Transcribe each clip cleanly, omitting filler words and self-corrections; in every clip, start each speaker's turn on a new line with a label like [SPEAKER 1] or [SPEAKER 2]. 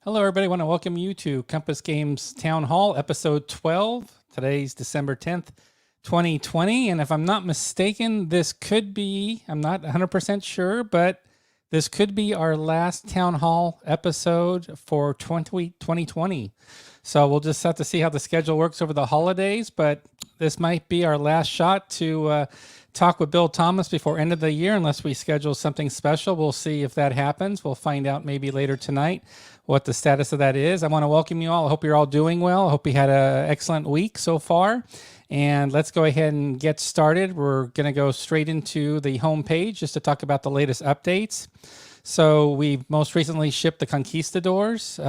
[SPEAKER 1] Hello, everybody. I want to welcome you to Compass Games Town Hall, episode 12. Today's December 10th, 2020. And if I'm not mistaken, this could be, I'm not 100% sure, but this could be our last Town Hall episode for 2020. So we'll just have to see how the schedule works over the holidays, but this might be our last shot to talk with Bill Thomas before end of the year, unless we schedule something special. We'll see if that happens. We'll find out maybe later tonight what the status of that is. I want to welcome you all. I hope you're all doing well. I hope you had an excellent week so far. And let's go ahead and get started. We're going to go straight into the home page just to talk about the latest updates. So we most recently shipped the Conquistadors,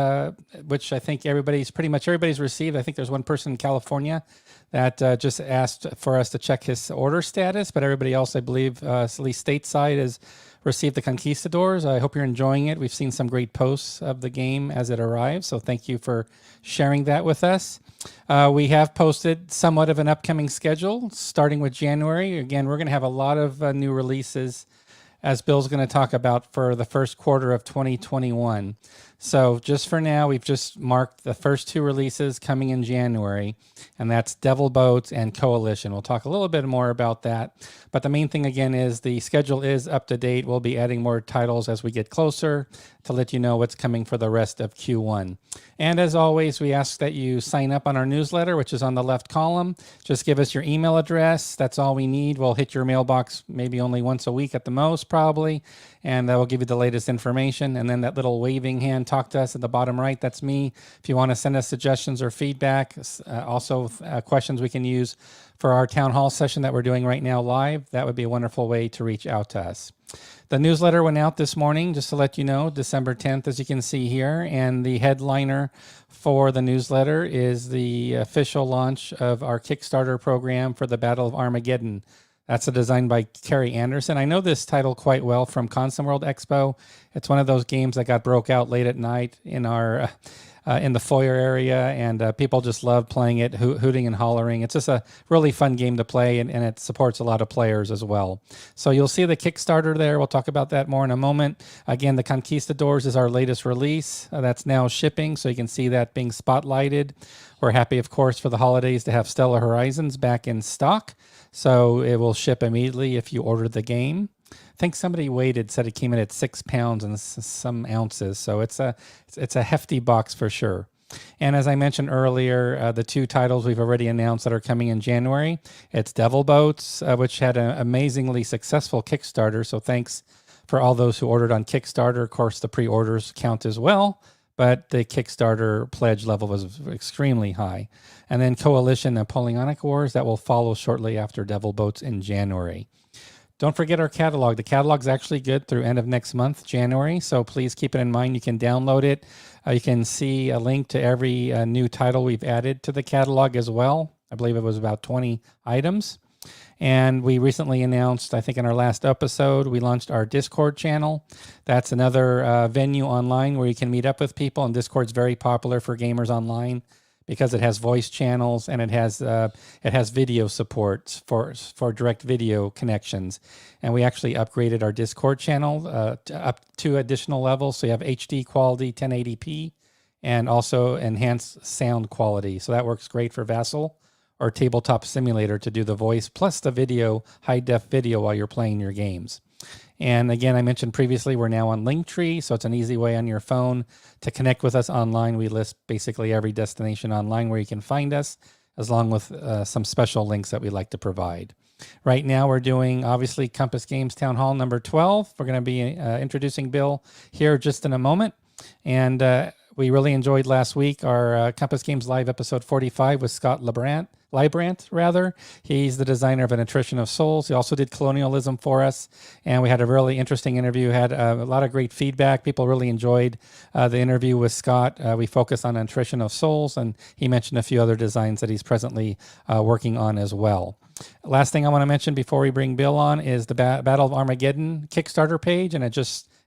[SPEAKER 1] which I think pretty much everybody's received. I think there's one person in California that just asked for us to check his order status, but everybody else, I believe, at least stateside, has received the Conquistadors. I hope you're enjoying it. We've seen some great posts of the game as it arrives, so thank you for sharing that with us. We have posted somewhat of an upcoming schedule, starting with January. Again, we're going to have a lot of new releases, as Bill's going to talk about, for the first quarter of 2021. So just for now, we've just marked the first two releases coming in January, and that's Devil Boat and Coalition. We'll talk a little bit more about that. But the main thing, again, is the schedule is up to date. We'll be adding more titles as we get closer. to let you know what's coming for the rest of Q1. And as always, we ask that you sign up on our newsletter, which is on the left column. Just give us your email address. That's all we need. We'll hit your mailbox maybe only once a week at the most, probably. And that will give you the latest information. And then that little waving hand, talk to us at the bottom right. That's me. If you want to send us suggestions or feedback, also questions we can use for our town hall session that we're doing right now live, that would be a wonderful way to reach out to us. The newsletter went out this morning, just to let you know, December 10th, as you can see here. And the headliner for the newsletter is the official launch of our Kickstarter program for the Battle of Armageddon. That's a design by Carrie Anderson. I know this title quite well from Console World Expo. It's one of those games that got broke out late at night in our in the foyer area, and people just love playing it, hooting and hollering. It's just a really fun game to play, and it supports a lot of players as well. So you'll see the Kickstarter there. We'll talk about that more in a moment. Again, the Conquistadors is our latest release. That's now shipping, so you can see that being spotlighted. We're happy, of course, for the holidays to have Stellar Horizons back in stock. So it will ship immediately if you order the game. I think somebody said it came in at 6 pounds and some ounces. So it's a hefty box for sure. And as I mentioned earlier, the two titles we've already announced that are coming in January, it's Devil Boats, which had an amazingly successful Kickstarter. So thanks for all those who ordered on Kickstarter. Of course, the pre-orders count as well, but the Kickstarter pledge level was extremely high. And then Coalition Napoleonic Wars, that will follow shortly after Devil Boats in January. Don't forget our catalog. The catalog's actually good through end of next month, January, so please keep it in mind. You can download it. You can see a link to every new title we've added to the catalog as well. I believe it was about 20 items. And we recently announced, I think in our last episode, we launched our Discord channel. That's another venue online where you can meet up with people, and Discord's very popular for gamers online, because it has voice channels and it has video support for direct video connections. And we actually upgraded our Discord channel up to additional levels. So you have HD quality, 1080p, and also enhanced sound quality. So that works great for Vassal or Tabletop Simulator to do the voice plus the video, high-def video while you're playing your games. And again, I mentioned previously, we're now on Linktree, so it's an easy way on your phone to connect with us online. We list basically every destination online where you can find us, along with some special links that we like to provide. Right now, we're doing, obviously, Compass Games Town Hall number 12. We're going to be introducing Bill here just in a moment. And we really enjoyed last week our Compass Games Live episode 45 with Scott Librant. He's the designer of An Attrition of Souls. He also did Colonialism for us, and we had a really interesting interview. Had a lot of great feedback. People really enjoyed the interview with Scott. We focused on An Attrition of Souls, and he mentioned a few other designs that he's presently working on as well. Last thing I want to mention before we bring Bill on is the Battle of Armageddon Kickstarter page, and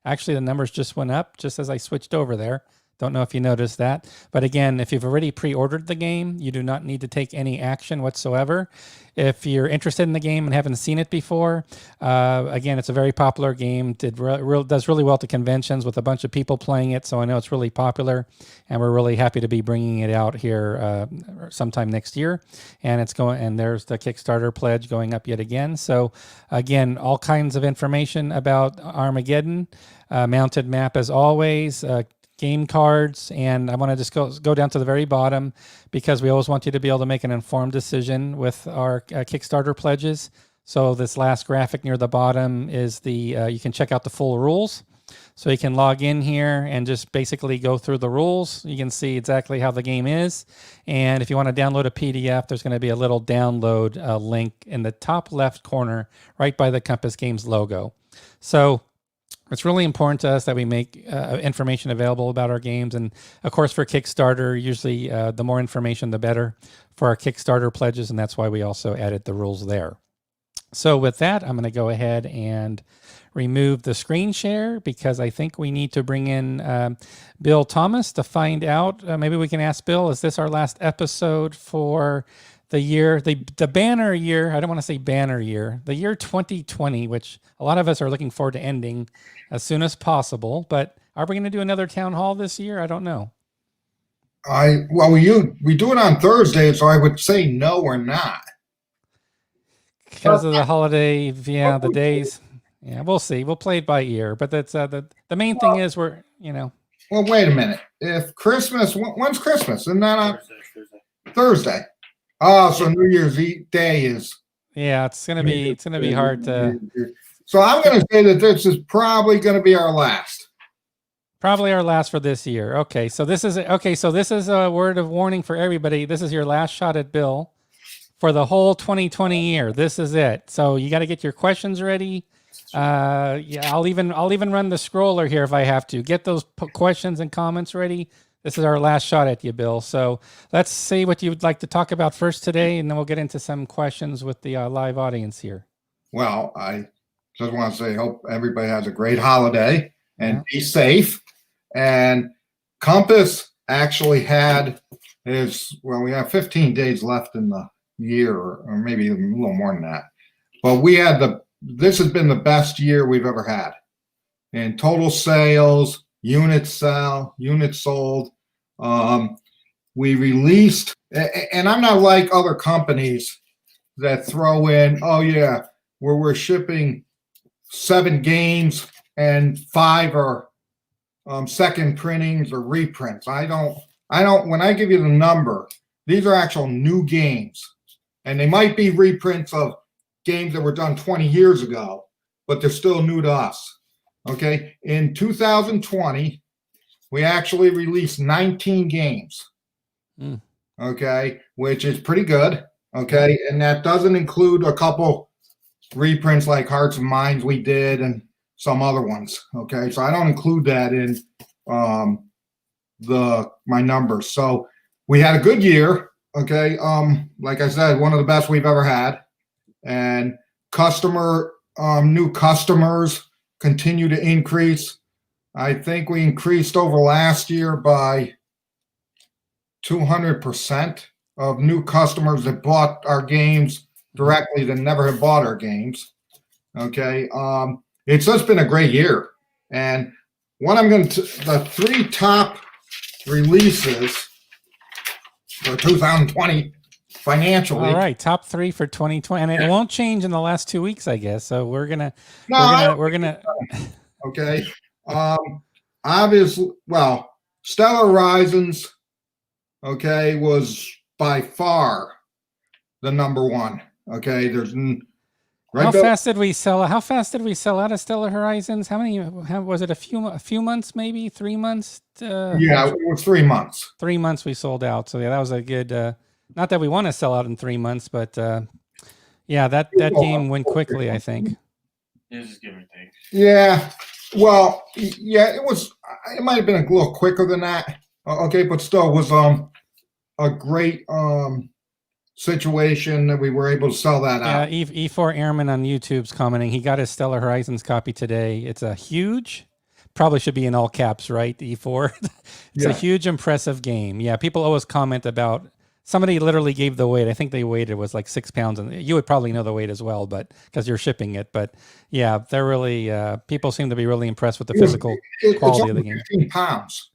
[SPEAKER 1] actually the numbers just went up just as I switched over there. Don't know if you noticed that. But again, if you've already pre-ordered the game, you do not need to take any action whatsoever. If you're interested in the game and haven't seen it before, again, it's a very popular game. Does really well to conventions with a bunch of people playing it, so I know it's really popular, and we're really happy to be bringing it out here sometime next year. And there's the Kickstarter pledge going up yet again. So again, all kinds of information about Armageddon, mounted map as always, game cards, and I want to just go down to the very bottom because we always want you to be able to make an informed decision with our Kickstarter pledges. So this last graphic near the bottom is you can check out the full rules. So you can log in here and just basically go through the rules. You can see exactly how the game is. And if you want to download a PDF, there's going to be a little download link in the top left corner right by the Compass Games logo. So it's really important to us that we make information available about our games. And of course, for Kickstarter, usually the more information, the better for our Kickstarter pledges. And that's why we also added the rules there. So with that, I'm going to go ahead and remove the screen share because I think we need to bring in Bill Thomas to find out. Maybe we can ask Bill, is this our last episode for the year, the banner year? I don't want to say banner year, the year 2020, which a lot of us are looking forward to ending as soon as possible. But are we going to do another town hall this year? I don't know.
[SPEAKER 2] We do it on Thursday, so I would say no, we're not.
[SPEAKER 1] Because of the holiday, the days. Yeah, we'll see. We'll play it by ear. But that's the main thing is we're you know.
[SPEAKER 2] Well, wait a minute. If Christmas, when's Christmas? Isn't that on Thursday? Oh, so New Year's Eve day is.
[SPEAKER 1] Yeah, it's gonna be hard to.
[SPEAKER 2] So I'm gonna say that this is probably gonna be our last.
[SPEAKER 1] Probably our last for this year. Okay, so this is a word of warning for everybody. This is your last shot at Bill for the whole 2020 year. This is it. So you got to get your questions ready. Yeah, I'll even run the scroller here if I have to. Get those questions and comments ready. This is our last shot at you, Bill. So let's see what you would like to talk about first today, and then we'll get into some questions with the live audience here.
[SPEAKER 2] Well, I just want to say, hope everybody has a great holiday and be safe. And Compass actually had we have 15 days left in the year, or maybe even a little more than that. But this has been the best year we've ever had in total sales, units sold. We released, and I'm not like other companies that throw in, oh yeah, where we're shipping 7 games and 5 are second printings or reprints. I don't, when I give you the number, these are actual new games, and they might be reprints of games that were done 20 years ago, but they're still new to us. Okay. In 2020, we actually released 19 games. Okay. Which is pretty good. Okay. And that doesn't include a couple reprints like Hearts and Minds we did and some other ones. Okay. So I don't include that in my numbers. So we had a good year. Okay. Like I said, one of the best we've ever had. And new customers continue to increase. I think we increased over last year by 200% of new customers that bought our games directly that never have bought our games. Okay. It's just been a great year. And the 3 top releases for 2020 financially.
[SPEAKER 1] All right, top 3 for 2020, and it won't change in the last 2 weeks, I guess. So we're gonna.
[SPEAKER 2] Okay. Obviously, well, Stellar Horizons, okay, was by far the number 1. Okay,
[SPEAKER 1] how fast did we sell out of Stellar Horizons? How many? Was it a few months, maybe 3 months?
[SPEAKER 2] Yeah, it was 3 months.
[SPEAKER 1] 3 months we sold out. So yeah, that was a good. Not that we want to sell out in 3 months, but yeah, that game went quickly, I think.
[SPEAKER 3] Just give or take.
[SPEAKER 2] Yeah, well, yeah, it was. It might have been a little quicker than that. Okay, but still, it was a great situation that we were able to sell that out.
[SPEAKER 1] Yeah, E4 Airman on YouTube's commenting. He got his Stellar Horizons copy today. It's a huge, probably should be in all caps, right? E4. It's a huge, impressive game. Yeah, people always comment about. Somebody literally gave the weight. I think they weighed it was like 6 pounds, and you would probably know the weight as well, but because you're shipping it. But yeah, they're really people seem to be really impressed with the physical quality of the game.
[SPEAKER 2] 15 pounds.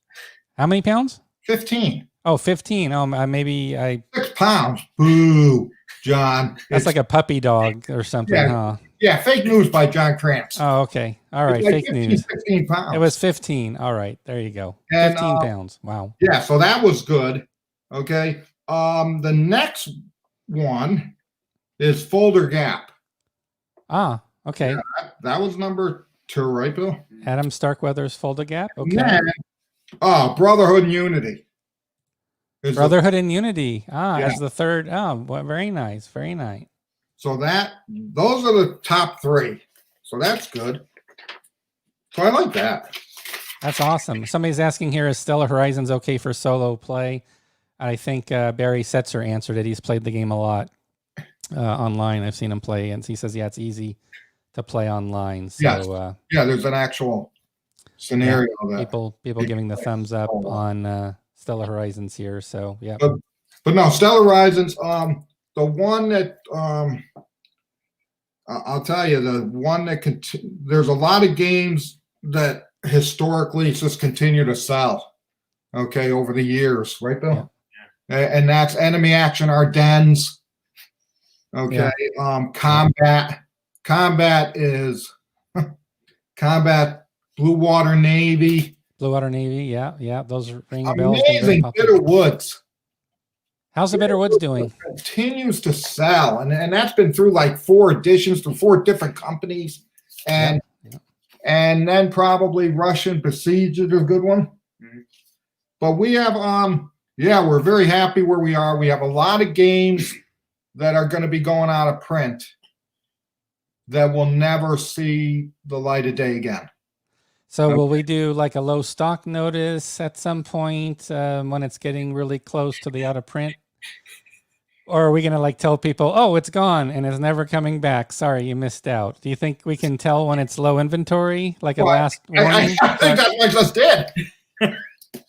[SPEAKER 1] How many pounds?
[SPEAKER 2] 15.
[SPEAKER 1] Oh, 15. Maybe
[SPEAKER 2] 6 pounds. Boo, John.
[SPEAKER 1] That's like a puppy dog or something, huh?
[SPEAKER 2] Yeah, fake news by John Kramps.
[SPEAKER 1] Oh, okay. All right,
[SPEAKER 2] like
[SPEAKER 1] fake news.
[SPEAKER 2] 15 pounds.
[SPEAKER 1] It was 15. All right, there you go.
[SPEAKER 2] And,
[SPEAKER 1] 15 pounds. Wow.
[SPEAKER 2] Yeah, so that was good. Okay. The next one is Folder Gap.
[SPEAKER 1] Ah, okay.
[SPEAKER 2] Yeah, that was number 2, right, Bill?
[SPEAKER 1] Adam Starkweather's Folder Gap. Okay.
[SPEAKER 2] Then, Brotherhood and Unity.
[SPEAKER 1] Brotherhood and Unity. As the third. Well, very nice. Very nice.
[SPEAKER 2] So those are the top 3. So that's good. So I like that.
[SPEAKER 1] That's awesome. Somebody's asking here, is Stellar Horizons okay for solo play? I think Barry Setzer answered it. He's played the game a lot online. I've seen him play, and he says, yeah, it's easy to play online. So,
[SPEAKER 2] there's an actual scenario that
[SPEAKER 1] people giving the thumbs up on Stellar Horizons here. So, yeah.
[SPEAKER 2] But no, Stellar Horizons, the one that I'll tell you, the one that there's a lot of games that historically just continue to sell, okay, over the years, right, Bill? Yeah. And that's Enemy Action Ardennes. Okay. Yeah. Combat is Combat Blue Water Navy.
[SPEAKER 1] Blue Water Navy. Yeah. Those ring a bells. Been very
[SPEAKER 2] Amazing
[SPEAKER 1] popular.
[SPEAKER 2] Bitter Woods.
[SPEAKER 1] How's the Bitter Woods doing?
[SPEAKER 2] Continues to sell, and that's been through like 4 editions through 4 different companies, and and then probably Russian Besieged is a good one.
[SPEAKER 3] Mhm.
[SPEAKER 2] But we have we're very happy where we are. We have a lot of games that are going to be going out of print that will never see the light of day again.
[SPEAKER 1] So will we do like a low stock notice at some point when it's getting really close to the out of print? Or are we going to like tell people, oh, it's gone and it's never coming back? Sorry, you missed out. Do you think we can tell when it's low inventory, like a last warning?
[SPEAKER 2] I think that's what I just did.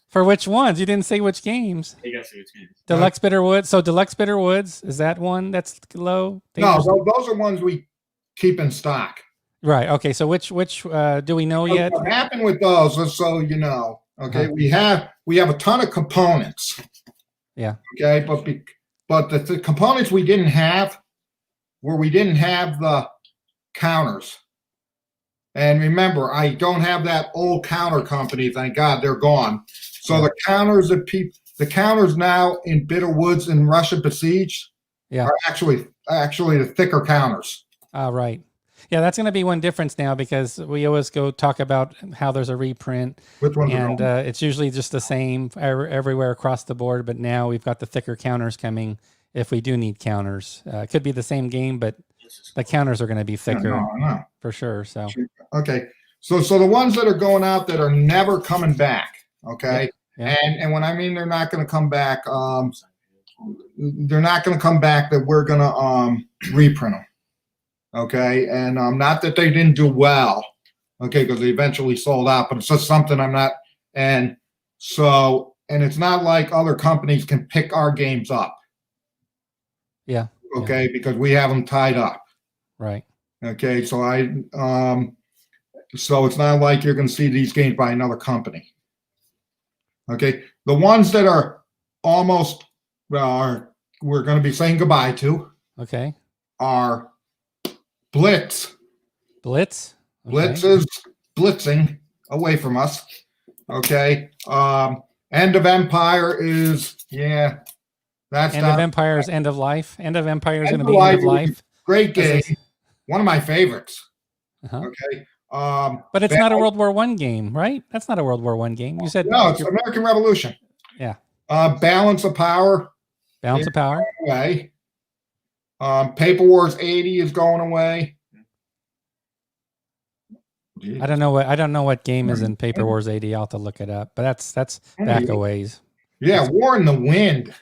[SPEAKER 1] For which ones? You didn't say which games.
[SPEAKER 3] You gotta see which games.
[SPEAKER 1] Deluxe Bitter Woods. So Deluxe Bitter Woods, is that one that's low?
[SPEAKER 2] No, those are ones we keep in stock.
[SPEAKER 1] Right. Okay. So which do we know yet?
[SPEAKER 2] What happened with those, just so you know, okay, we have a ton of components.
[SPEAKER 1] Yeah.
[SPEAKER 2] Okay, but the components we didn't have we didn't have the counters. And remember, I don't have that old counter company. Thank God they're gone. So the counters the counters now in Bitter Woods and Russian Besieged are actually the thicker counters.
[SPEAKER 1] Right. Yeah, that's going to be one difference now because we always go talk about how there's a reprint, and it's usually just the same everywhere across the board. But now we've got the thicker counters coming if we do need counters. It could be the same game, but the counters are going to be thicker for sure. So
[SPEAKER 2] okay, so the ones that are going out that are never coming back. Okay, and when I mean they're not going to come back, they're not going to come back. That we're going to reprint them. Okay, and not that they didn't do well, okay, because they eventually sold out, but it's just something I'm not, and it's not like other companies can pick our games up.
[SPEAKER 1] Yeah.
[SPEAKER 2] Okay, because we have them tied up.
[SPEAKER 1] Right.
[SPEAKER 2] Okay, so so it's not like you're going to see these games by another company. Okay, the ones that are almost, we're going to be saying goodbye to.
[SPEAKER 1] Okay.
[SPEAKER 2] Are Blitz.
[SPEAKER 1] Blitz? Okay.
[SPEAKER 2] Blitz is blitzing away from us. Okay. End of Empire is, that's
[SPEAKER 1] End of Empire's end of life. End of Empire is going to be end of life.
[SPEAKER 2] Great game. One of my favorites. Okay.
[SPEAKER 1] But it's not a World War I game, right? That's not a World War I game. You said
[SPEAKER 2] no, it's American Revolution.
[SPEAKER 1] Yeah.
[SPEAKER 2] Balance of Power.
[SPEAKER 1] Balance of Power.
[SPEAKER 2] Away. Paper Wars 80 is going away.
[SPEAKER 1] I don't know what game is in Paper Wars 80. I'll have to look it up. But that's back a ways.
[SPEAKER 2] Yeah, War in the Wind,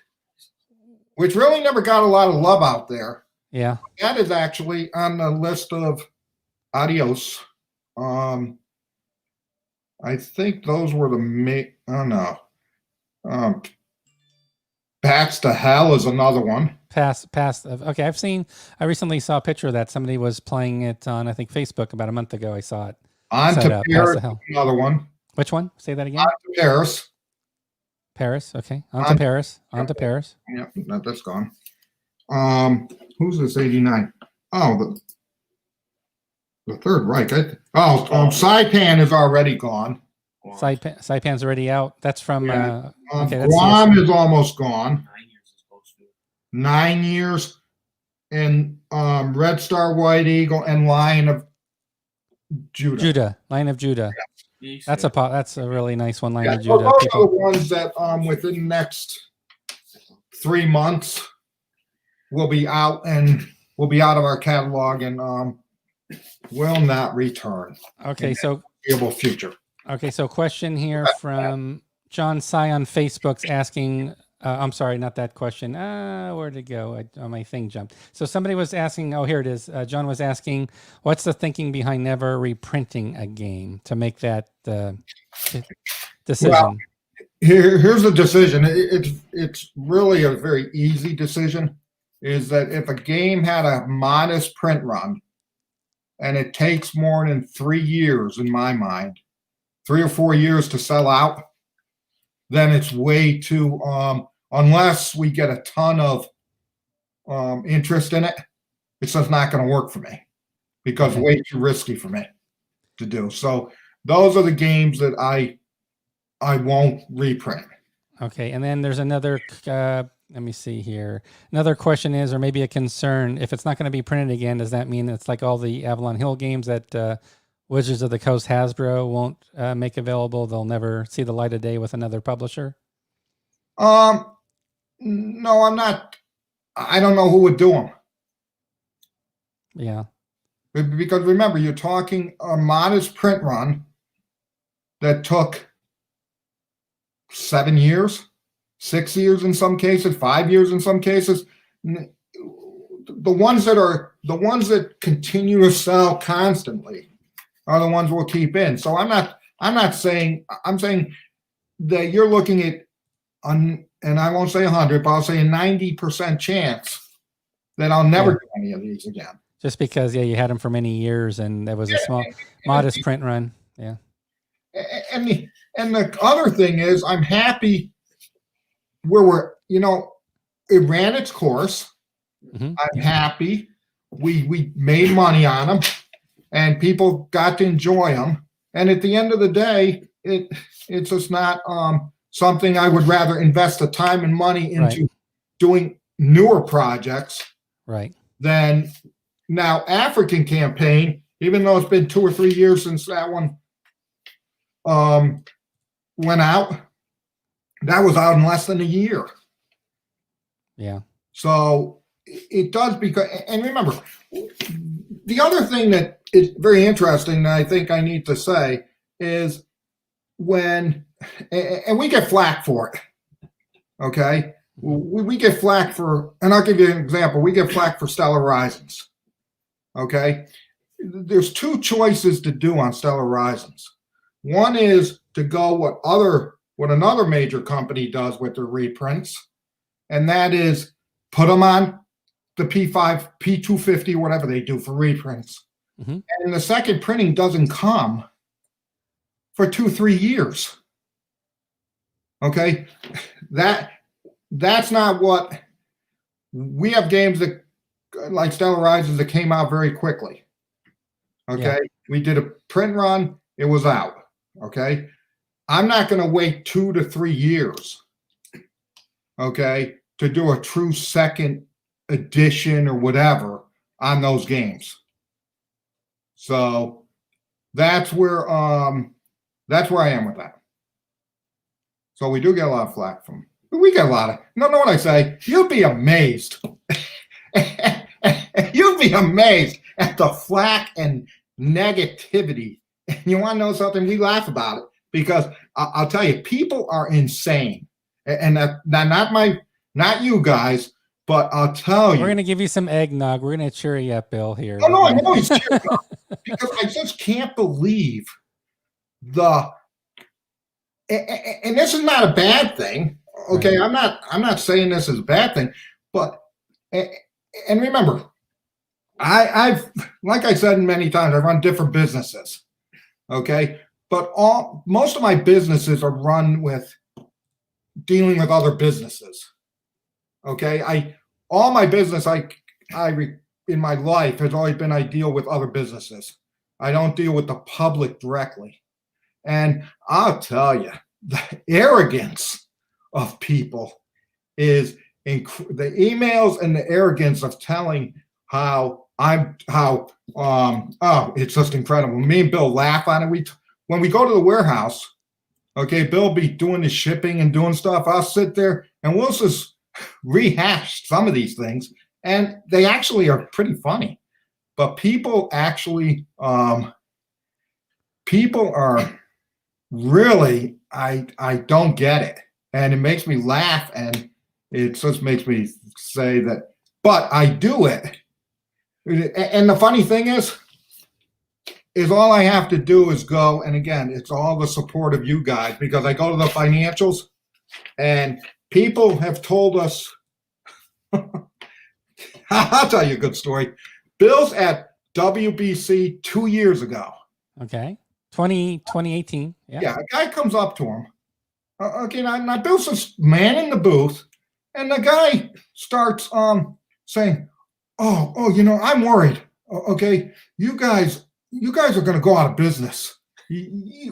[SPEAKER 2] which really never got a lot of love out there.
[SPEAKER 1] Yeah.
[SPEAKER 2] That is actually on the list of Adios. I think those were Bats to Hell is another one.
[SPEAKER 1] Okay, I recently saw a picture of that. Somebody was playing it on, I think, Facebook about a month ago. I saw it.
[SPEAKER 2] On to Paris, another one.
[SPEAKER 1] Which one? Say that again.
[SPEAKER 2] On to Paris.
[SPEAKER 1] Paris, okay. On to Paris. On to Paris.
[SPEAKER 2] Yeah, that's gone. Who's this 89? Oh, the Third Reich. Saipan is already gone.
[SPEAKER 1] Saipan's already out. That's from
[SPEAKER 2] Guam is almost gone. 9 years. And Red Star, White Eagle, and Lion of Judah.
[SPEAKER 1] Lion of Judah. Yeah. That's a really nice one. Lion of
[SPEAKER 2] So
[SPEAKER 1] Judah.
[SPEAKER 2] those are the ones that within the next 3 months will be out of our catalog and will not return.
[SPEAKER 1] Okay, so
[SPEAKER 2] foreseeable future.
[SPEAKER 1] Okay, so question here from John Sy on Facebook's asking. I'm sorry, not that question. Where'd it go? My thing jumped. So somebody was asking. Oh, here it is. John was asking, what's the thinking behind never reprinting a game to make that decision?
[SPEAKER 2] Well, here's the decision. It's really a very easy decision. Is that if a game had a modest print run, and it takes more than 3 years, in my mind, 3 or 4 years to sell out, then it's way too. Unless we get a ton of interest in it, it's just not going to work for me because way too risky for me to do. So those are the games that I I won't reprint.
[SPEAKER 1] Okay, and then there's another. Let me see here. Another question is, or maybe a concern, if it's not going to be printed again, does that mean it's like all the Avalon Hill games that Wizards of the Coast Hasbro won't make available? They'll never see the light of day with another publisher?
[SPEAKER 2] No, I'm not. I don't know who would do them.
[SPEAKER 1] Yeah.
[SPEAKER 2] Because remember, you're talking a modest print run that took 7 years, 6 years in some cases, 5 years in some cases. The ones that continue to sell constantly are the ones we'll keep in. So I'm not saying, I'm saying that you're looking at, and I won't say 100, but I'll say a 90% chance that I'll never do any of these again.
[SPEAKER 1] Just because, you had them for many years and there was a small, modest print run. Yeah.
[SPEAKER 2] And the other thing is, I'm happy where it ran its course.
[SPEAKER 1] Mm-hmm.
[SPEAKER 2] I'm happy we made money on them and people got to enjoy them. And at the end of the day, it's just not something I would rather invest the time and money into doing newer projects.
[SPEAKER 1] Right.
[SPEAKER 2] Than now African campaign, even though it's been 2 or 3 years since that one went out, that was out in less than a year.
[SPEAKER 1] Yeah.
[SPEAKER 2] So it does, because, and remember, the other thing that is very interesting that I think I need to say is when, and we get flack for it, okay? We get flack for, and I'll give you an example, we get flack for Stellar Horizons, okay? There's 2 choices to do on Stellar Horizons. One is to go what another major company does with their reprints, and that is put them on the P5, P250, whatever they do for reprints. Mm-hmm. And the second printing doesn't come for 2-3 years. Okay, that's not what we have. Games that like Stellar Horizons that came out very quickly. Okay, we did a print run, it was out. Okay, I'm not going to wait 2 to 3 years, okay, to do a true second edition or whatever on those games. So that's where I am with that. So we do get a lot of flack from. We get a lot of. You know what I say? You'll be amazed. You'll be amazed at the flack and negativity. You want to know something? We laugh about it because I'll tell you, people are insane, and not you guys, but I'll tell you.
[SPEAKER 1] We're gonna give you some eggnog. We're gonna cheer you up, Bill. Here.
[SPEAKER 2] Oh no, I know he's cheering up because I just can't believe and this is not a bad thing. Okay, right. I'm not saying this is a bad thing, but and remember, I've like I said many times, I run different businesses. Okay, but most of my businesses are run with dealing with other businesses. Okay, all my business in my life has always been I deal with other businesses. I don't deal with the public directly. And I'll tell you, the arrogance of people is the emails and the arrogance of telling it's just incredible. Me and Bill laugh on it. When we go to the warehouse, okay, Bill be doing the shipping and doing stuff. I'll sit there and we'll just rehash some of these things, and they actually are pretty funny. But people actually, people are really, I don't get it, and it makes me laugh, and it just makes me say that. But I do it, and the funny thing is all I have to do is go, and again, it's all the support of you guys, because I go to the financials, and people have told us. I'll tell you a good story. Bill's at WBC 2 years ago.
[SPEAKER 1] Okay. 2018.
[SPEAKER 2] Yeah. A guy comes up to him. Okay, now Bill's just manning the booth, and the guy starts saying, "Oh, I'm worried. Okay, you guys are going to go out of business.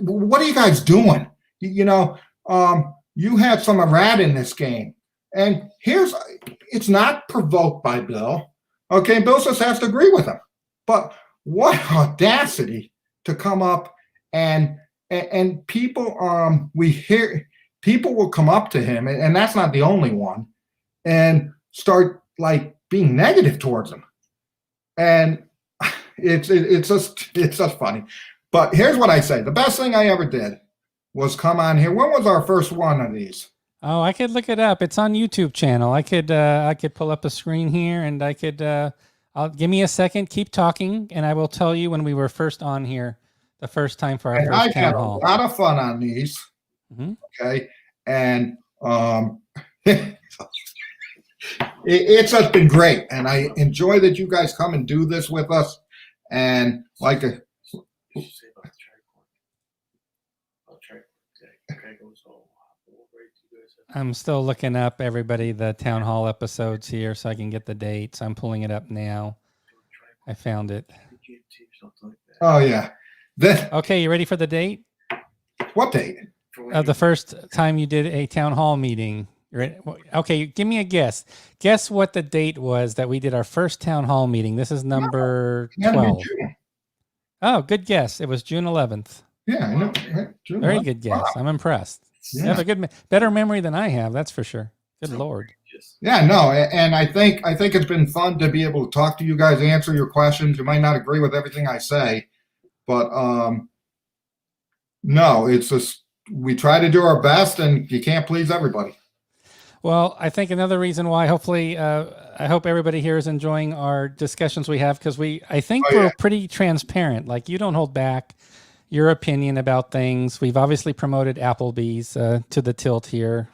[SPEAKER 2] What are you guys doing? you had some errata in this game. And it's not provoked by Bill. Okay, Bill just has to agree with him. But what audacity to come up and people, we hear people will come up to him, and that's not the only one, and start like being negative towards him. And it's just funny. But here's what I say. The best thing I ever did was come on here. When was our first one of these?
[SPEAKER 1] Oh, I could look it up. It's on YouTube channel. I could pull up a screen here, and I could. Give me a second. Keep talking, and I will tell you when we were first on here, the first time for our first town hall.
[SPEAKER 2] I had a lot of fun on these.
[SPEAKER 1] Mm-hmm.
[SPEAKER 2] Okay, and it's just been great, and I enjoy that you guys come and do this with us. And like a.
[SPEAKER 1] I'm still looking up everybody the town hall episodes here so I can get the dates. I'm pulling it up now. I found it.
[SPEAKER 2] Oh yeah.
[SPEAKER 1] Okay, you ready for the date?
[SPEAKER 2] What date?
[SPEAKER 1] The first time you did a town hall meeting. Okay, give me a guess. Guess what the date was that we did our first town hall meeting. This is number 12. Oh, good guess. It was June 11th.
[SPEAKER 2] Yeah, I know.
[SPEAKER 1] June Very 11th. Good guess. Wow. I'm impressed. Yeah. You have a better memory than I have, that's for sure. Good Lord.
[SPEAKER 2] Yeah, no, and I think it's been fun to be able to talk to you guys, answer your questions. You might not agree with everything I say, but no, it's just we try to do our best, and you can't please everybody.
[SPEAKER 1] Well, I think another reason why, hopefully, I hope everybody here is enjoying our discussions we have, because I think we're pretty transparent. Like, you don't hold back your opinion about things. We've obviously promoted Applebee's to the tilt here.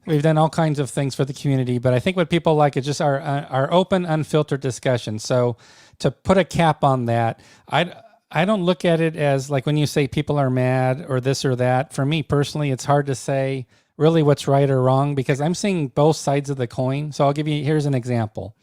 [SPEAKER 1] We've done all kinds of things for the community, but I think what people like is just our open, unfiltered discussion. So to put a cap on that, I don't look at it as like when you say people are mad or this or that. For me personally, it's hard to say really what's right or wrong because I'm seeing both sides of the coin. So here's an example.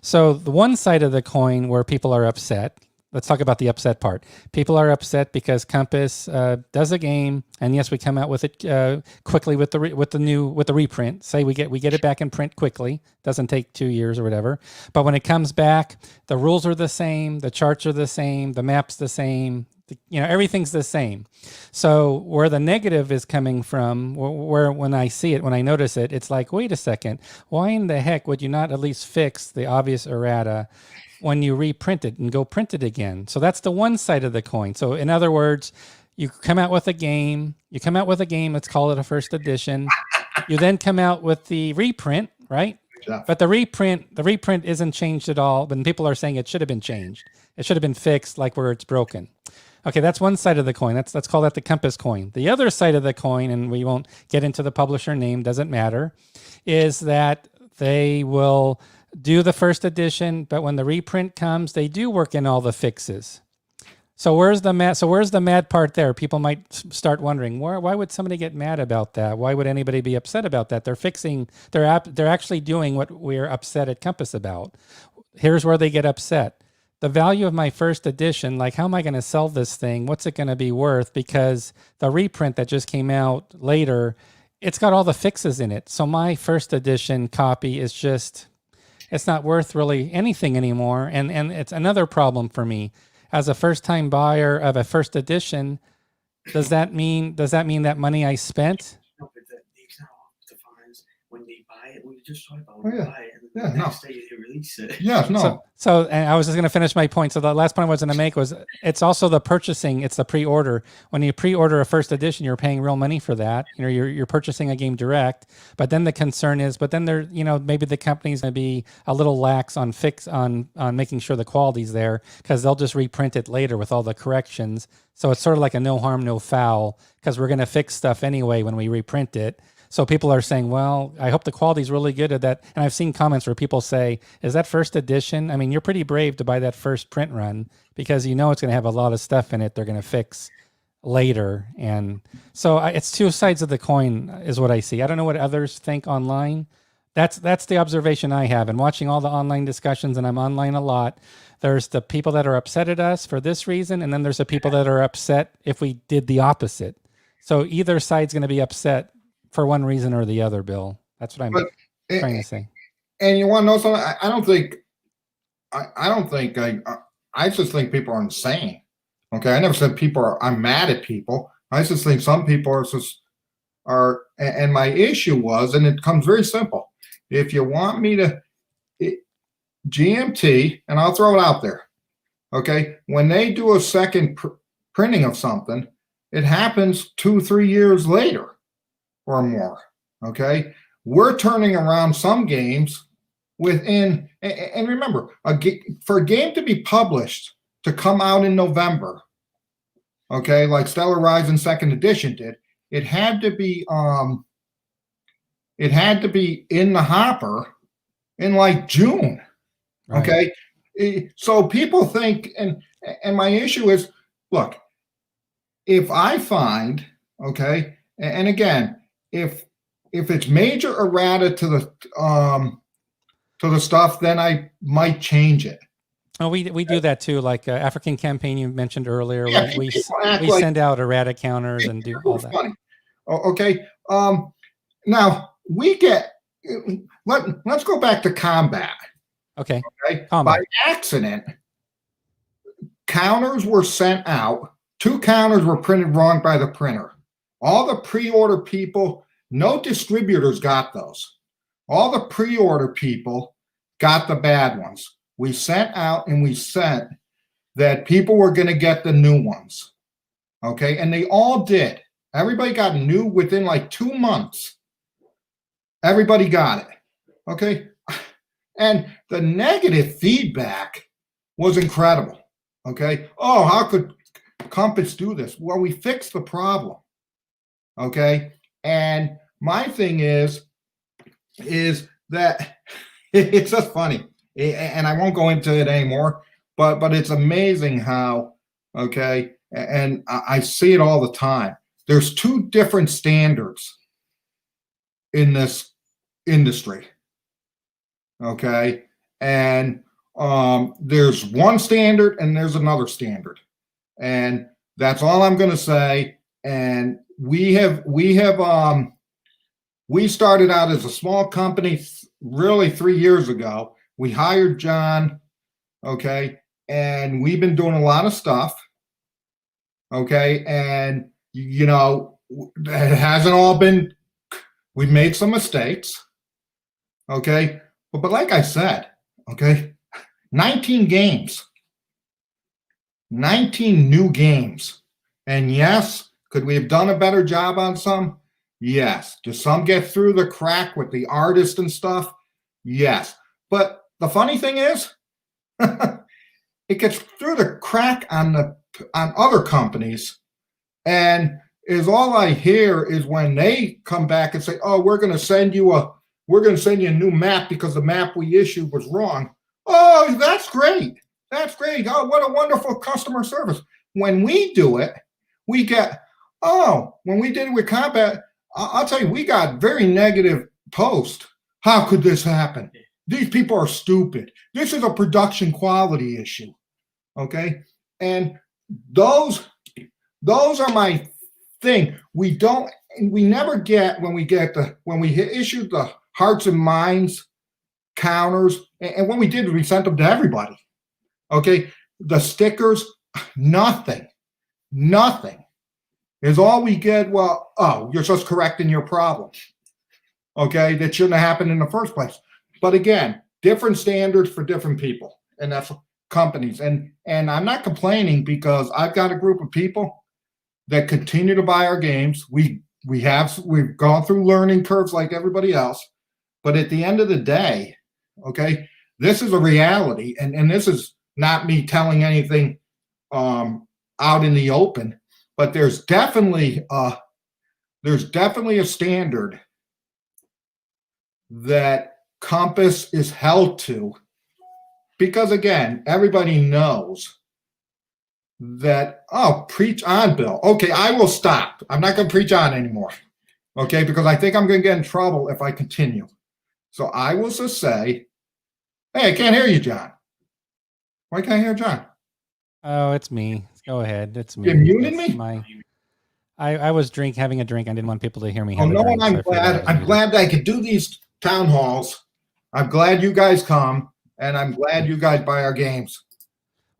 [SPEAKER 1] So the one side of the coin where people are upset, let's talk about the upset part. People are upset because Compass does a game, and yes, we come out with it quickly with the reprint. Say we get it back in print quickly. Doesn't take 2 years or whatever. But when it comes back, the rules are the same, the charts are the same, the map's the same. Everything's the same. So where the negative is coming from, where when I see it, when I notice it, it's like, wait a second, why in the heck would you not at least fix the obvious errata when you reprint it and go print it again? So that's the one side of the coin. So in other words, you come out with a game, let's call it a first edition. You then come out with the reprint, right? Yeah. But the reprint isn't changed at all. But people are saying it should have been changed. It should have been fixed like where it's broken. Okay, that's one side of the coin. Let's call that the Compass coin. The other side of the coin, and we won't get into the publisher name, doesn't matter, is that they will do the first edition, but when the reprint comes, they do work in all the fixes. So where's the mad part there? People might start wondering, why would somebody get mad about that? Why would anybody be upset about that? They're actually doing what we're upset at Compass about. Here's where they get upset. The value of my first edition, like how am I going to sell this thing? What's it going to be worth? Because the reprint that just came out later, it's got all the fixes in it. So my first edition copy is it's not worth really anything anymore. And it's another problem for me. As a first-time buyer of a first edition, does that mean that money I spent?
[SPEAKER 3] No, but the example defines when they buy it. We just talked about when they buy it, and the next day they release it.
[SPEAKER 2] Yeah, no.
[SPEAKER 1] So and I was just going to finish my point. So the last point I was going to make was it's also the purchasing. It's the pre-order. When you pre-order a first edition, you're paying real money for that. You're purchasing a game direct. But then the concern is, maybe the company's going to be a little lax on making sure the quality's there because they'll just reprint it later with all the corrections. So it's sort of like a no harm, no foul because we're going to fix stuff anyway when we reprint it. So people are saying, well, I hope the quality's really good at that. And I've seen comments where people say, is that first edition? I mean, you're pretty brave to buy that first print run because it's going to have a lot of stuff in it they're going to fix later. And so it's two sides of the coin is what I see. I don't know what others think online. That's the observation I have. And watching all the online discussions, and I'm online a lot, there's the people that are upset at us for this reason, and then there's the people that are upset if we did the opposite. So either side's going to be upset for one reason or the other, Bill. That's what I'm trying to say.
[SPEAKER 2] And you want to know something? I don't think I just think people are insane. Okay, I never said I'm mad at people. I just think some people are. And my issue was, and it comes very simple. If you want me to GMT, and I'll throw it out there. Okay, when they do a second printing of something, it happens 2-3 years later or more. Okay, we're turning around some games within, and remember, for a game to be published to come out in November, okay, like Stellar Horizon Second Edition did, it had to be in the hopper in like June.
[SPEAKER 1] Right.
[SPEAKER 2] Okay, so people think, and my issue is, look, if I find, okay, and again, if it's major errata to the stuff, then I might change it.
[SPEAKER 1] Oh, we do that too. Like African Campaign you mentioned earlier,
[SPEAKER 2] Yeah,
[SPEAKER 1] we
[SPEAKER 2] like,
[SPEAKER 1] send out errata counters and do all that.
[SPEAKER 2] Funny. Okay, now we get. Let's go back to combat.
[SPEAKER 1] Okay.
[SPEAKER 2] By accident, counters were sent out. 2 counters were printed wrong by the printer. All the pre-order people, no distributors got those. All the pre-order people got the bad ones. We sent out and we sent that people were going to get the new ones. Okay, and they all did. Everybody got new within like 2 months. Everybody got it. Okay. And the negative feedback was incredible. Okay. Oh, how could Compass do this? Well, we fixed the problem. Okay. And my thing is that it's just funny. And I won't go into it anymore, but it's amazing how, okay, and I see it all the time. There's 2 different standards in this industry. Okay, and there's one standard and there's another standard, and that's all I'm going to say. And we started out as a small company really 3 years ago. We hired John, okay, and we've been doing a lot of stuff, okay, and you know, it hasn't all been. We've made some mistakes, okay. But like I said, okay, 19 games, 19 new games. And yes, could we have done a better job on some? Yes. Do some get through the crack with the artist and stuff? Yes. But the funny thing is, it gets through the crack on other companies, and all I hear is when they come back and say, "Oh, we're going to send you a new map because the map we issued was wrong." Oh, that's great. That's great. Oh, what a wonderful customer service. When we do it, we get, when we did it with Combat, I'll tell you, we got very negative post. How could this happen? These people are stupid. This is a production quality issue. Okay. And those are my thing. We never get, when we issued the Hearts and Minds counters, and what we did is we sent them to everybody. Okay, the stickers, nothing is all we get. Well, you're just correcting your problem. Okay, that shouldn't have happened in the first place. But again, different standards for different people, and that's companies. And I'm not complaining, because I've got a group of people that continue to buy our games. We've gone through learning curves like everybody else. But at the end of the day, okay, this is a reality, and this is not me telling anything out in the open, but there's definitely a standard that Compass is held to, because again, everybody knows that, preach on, Bill. Okay, I will stop. I'm not going to preach on anymore, okay, because I think I'm going to get in trouble if I continue. So I will just say, hey, I can't hear you, John. Why can't I hear John?
[SPEAKER 1] Oh, it's me. Go ahead. It's me.
[SPEAKER 2] You muted me?
[SPEAKER 1] I was having a drink. I didn't want people to hear me
[SPEAKER 2] Oh,
[SPEAKER 1] have a
[SPEAKER 2] no,
[SPEAKER 1] drink.
[SPEAKER 2] and I'm
[SPEAKER 1] so I figured I
[SPEAKER 2] glad.
[SPEAKER 1] was
[SPEAKER 2] I'm
[SPEAKER 1] muted.
[SPEAKER 2] glad that I could do these town halls. I'm glad you guys come, and I'm glad you guys buy our games.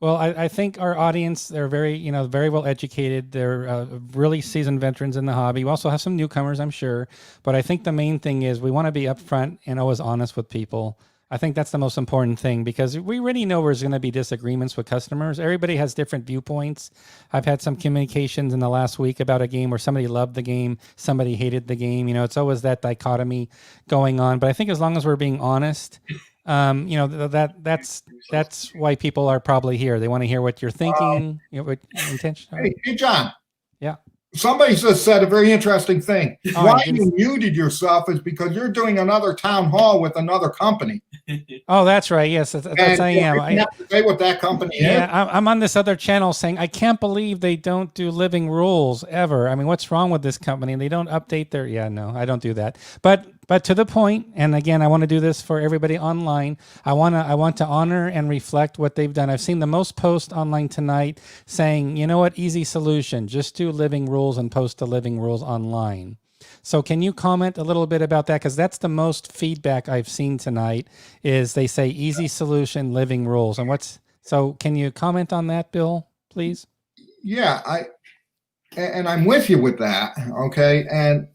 [SPEAKER 1] Well, I think our audience, they're very, very well educated. They're really seasoned veterans in the hobby. We also have some newcomers, I'm sure. But I think the main thing is we want to be upfront and always honest with people. I think that's the most important thing because we already know there's going to be disagreements with customers. Everybody has different viewpoints. I've had some communications in the last week about a game where somebody loved the game, somebody hated the game. It's always that dichotomy going on. But I think as long as we're being honest, that's why people are probably here. They want to hear what you're thinking, what your intention are.
[SPEAKER 2] Hey, John.
[SPEAKER 1] Yeah.
[SPEAKER 2] Somebody just said a very interesting thing.
[SPEAKER 1] Oh,
[SPEAKER 2] Why you muted yourself is because you're doing another town hall with another company.
[SPEAKER 1] Oh, that's right. Yes, that's I am.
[SPEAKER 2] You have to say what that company is.
[SPEAKER 1] Yeah, I'm on this other channel saying I can't believe they don't do living rules ever. I mean, what's wrong with this company? They don't update their. Yeah, no, I don't do that. But to the point, and again, I want to do this for everybody online. I want to honor and reflect what they've done. I've seen the most posts online tonight saying, you know what, easy solution, just do living rules and post the living rules online. So can you comment a little bit about that? Because that's the most feedback I've seen tonight is they say easy solution, living rules. So can you comment on that, Bill, please?
[SPEAKER 2] Yeah, I'm with you with that. Okay. And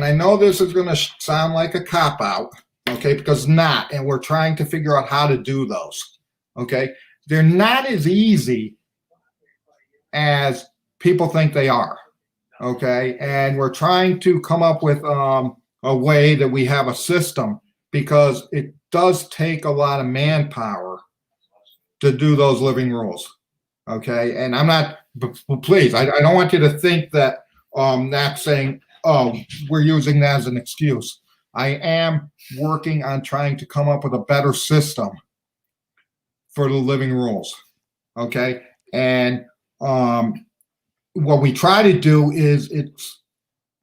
[SPEAKER 2] I know this is going to sound like a cop out. Okay. Because it's not, and we're trying to figure out how to do those. Okay. They're not as easy as people think they are. Okay, and we're trying to come up with a way that we have a system because it does take a lot of manpower to do those living rules. Okay, and I'm not, please, I don't want you to think that that's saying, oh, we're using that as an excuse. I am working on trying to come up with a better system for the living rules. Okay, and what we try to do is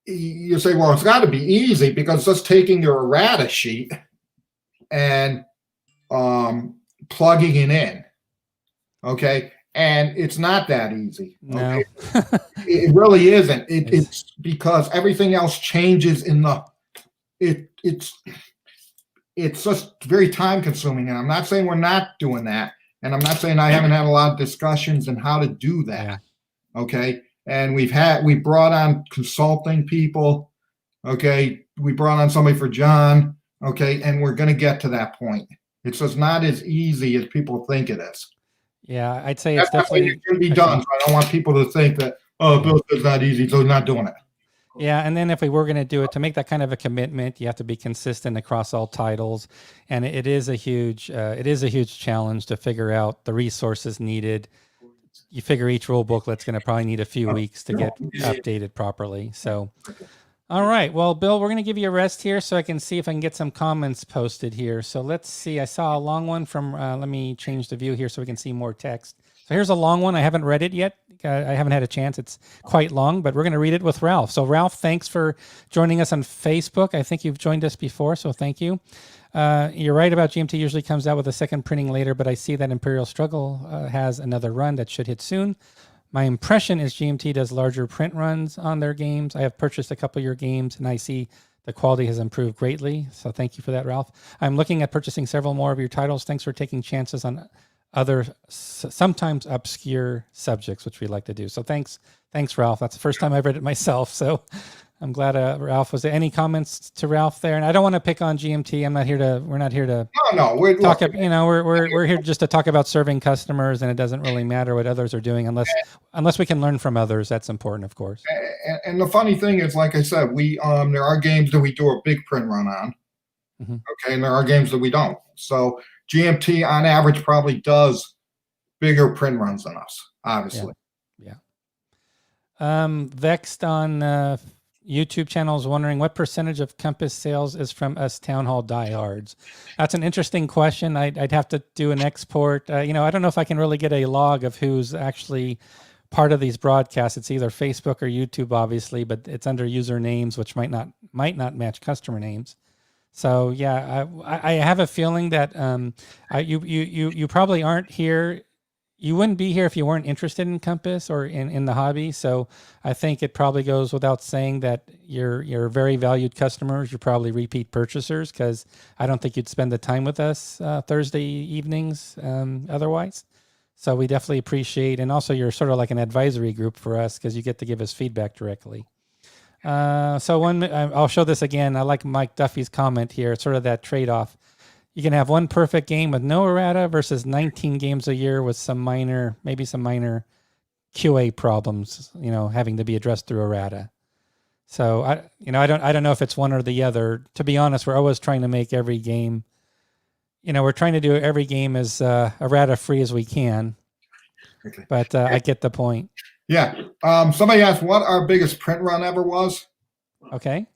[SPEAKER 2] you say, well, it's got to be easy because it's just taking your errata sheet and plugging it in. Okay. And it's not that easy. Okay. No. It really isn't. It's because everything else changes it's just very time consuming. And I'm not saying we're not doing that. And I'm not saying I haven't had a lot of discussions on how to do that. Yeah. Okay. And we brought on consulting people. Okay. We brought on somebody for John. Okay. And we're going to get to that point. It's just not as easy as people think it is.
[SPEAKER 1] Yeah. I'd say it's definitely
[SPEAKER 2] it can be done. So I don't want people to think that, oh, Bill says it's not easy, so he's not doing it.
[SPEAKER 1] Yeah, and then if we were going to do it, to make that kind of a commitment, you have to be consistent across all titles, and it is a huge challenge to figure out the resources needed. You figure each rule booklet's going to probably need a few weeks to get updated properly. So, all right, well, Bill, we're going to give you a rest here so I can see if I can get some comments posted here. So let's see. I saw a long one from. Let me change the view here so we can see more text. So here's a long one. I haven't read it yet. I haven't had a chance. It's quite long, but we're going to read it with Ralph. So Ralph, thanks for joining us on Facebook. I think you've joined us before, so thank you. You're right about GMT usually comes out with a second printing later, but I see that Imperial Struggle has another run that should hit soon. My impression is GMT does larger print runs on their games. I have purchased a couple of your games, and I see the quality has improved greatly. So thank you for that, Ralph. I'm looking at purchasing several more of your titles. Thanks for taking chances on other sometimes obscure subjects, which we like to do. So thanks, Ralph. That's the first time I've read it myself. So I'm glad Ralph was there. Any comments to Ralph there? And I don't want to pick on GMT. We're not here to
[SPEAKER 2] we're
[SPEAKER 1] talk. We're here just to talk about serving customers, and it doesn't really matter what others are doing unless we can learn from others. That's important, of course.
[SPEAKER 2] And the funny thing is, like I said, we there are games that we do a big print run on. Mm-hmm. Okay, and there are games that we don't. So GMT on average probably does bigger print runs than us, obviously.
[SPEAKER 1] Yeah. Vexed on YouTube channel is wondering what percentage of Compass sales is from us Town Hall diehards. That's an interesting question. I'd have to do an export. I don't know if I can really get a log of who's actually part of these broadcasts. It's either Facebook or YouTube, obviously, but it's under usernames, which might not match customer names. So yeah, I have a feeling that you probably aren't here. you wouldn't be here if you weren't interested in Compass or in the hobby. So I think it probably goes without saying that you're very valued customers. You're probably repeat purchasers, because I don't think you'd spend the time with us Thursday evenings otherwise. So we definitely appreciate, and also you're sort of like an advisory group for us because you get to give us feedback directly. So I'll show this again. I like Mike Duffy's comment here. It's sort of that trade-off. You can have one perfect game with no errata versus 19 games a year with maybe some minor QA problems, having to be addressed through errata. So I don't know if it's one or the other. To be honest, we're always trying to make every game, we're trying to do every game as errata free as we can.
[SPEAKER 2] Okay.
[SPEAKER 1] But I get the point.
[SPEAKER 2] Yeah. Somebody asked what our biggest print run ever was.
[SPEAKER 1] Okay.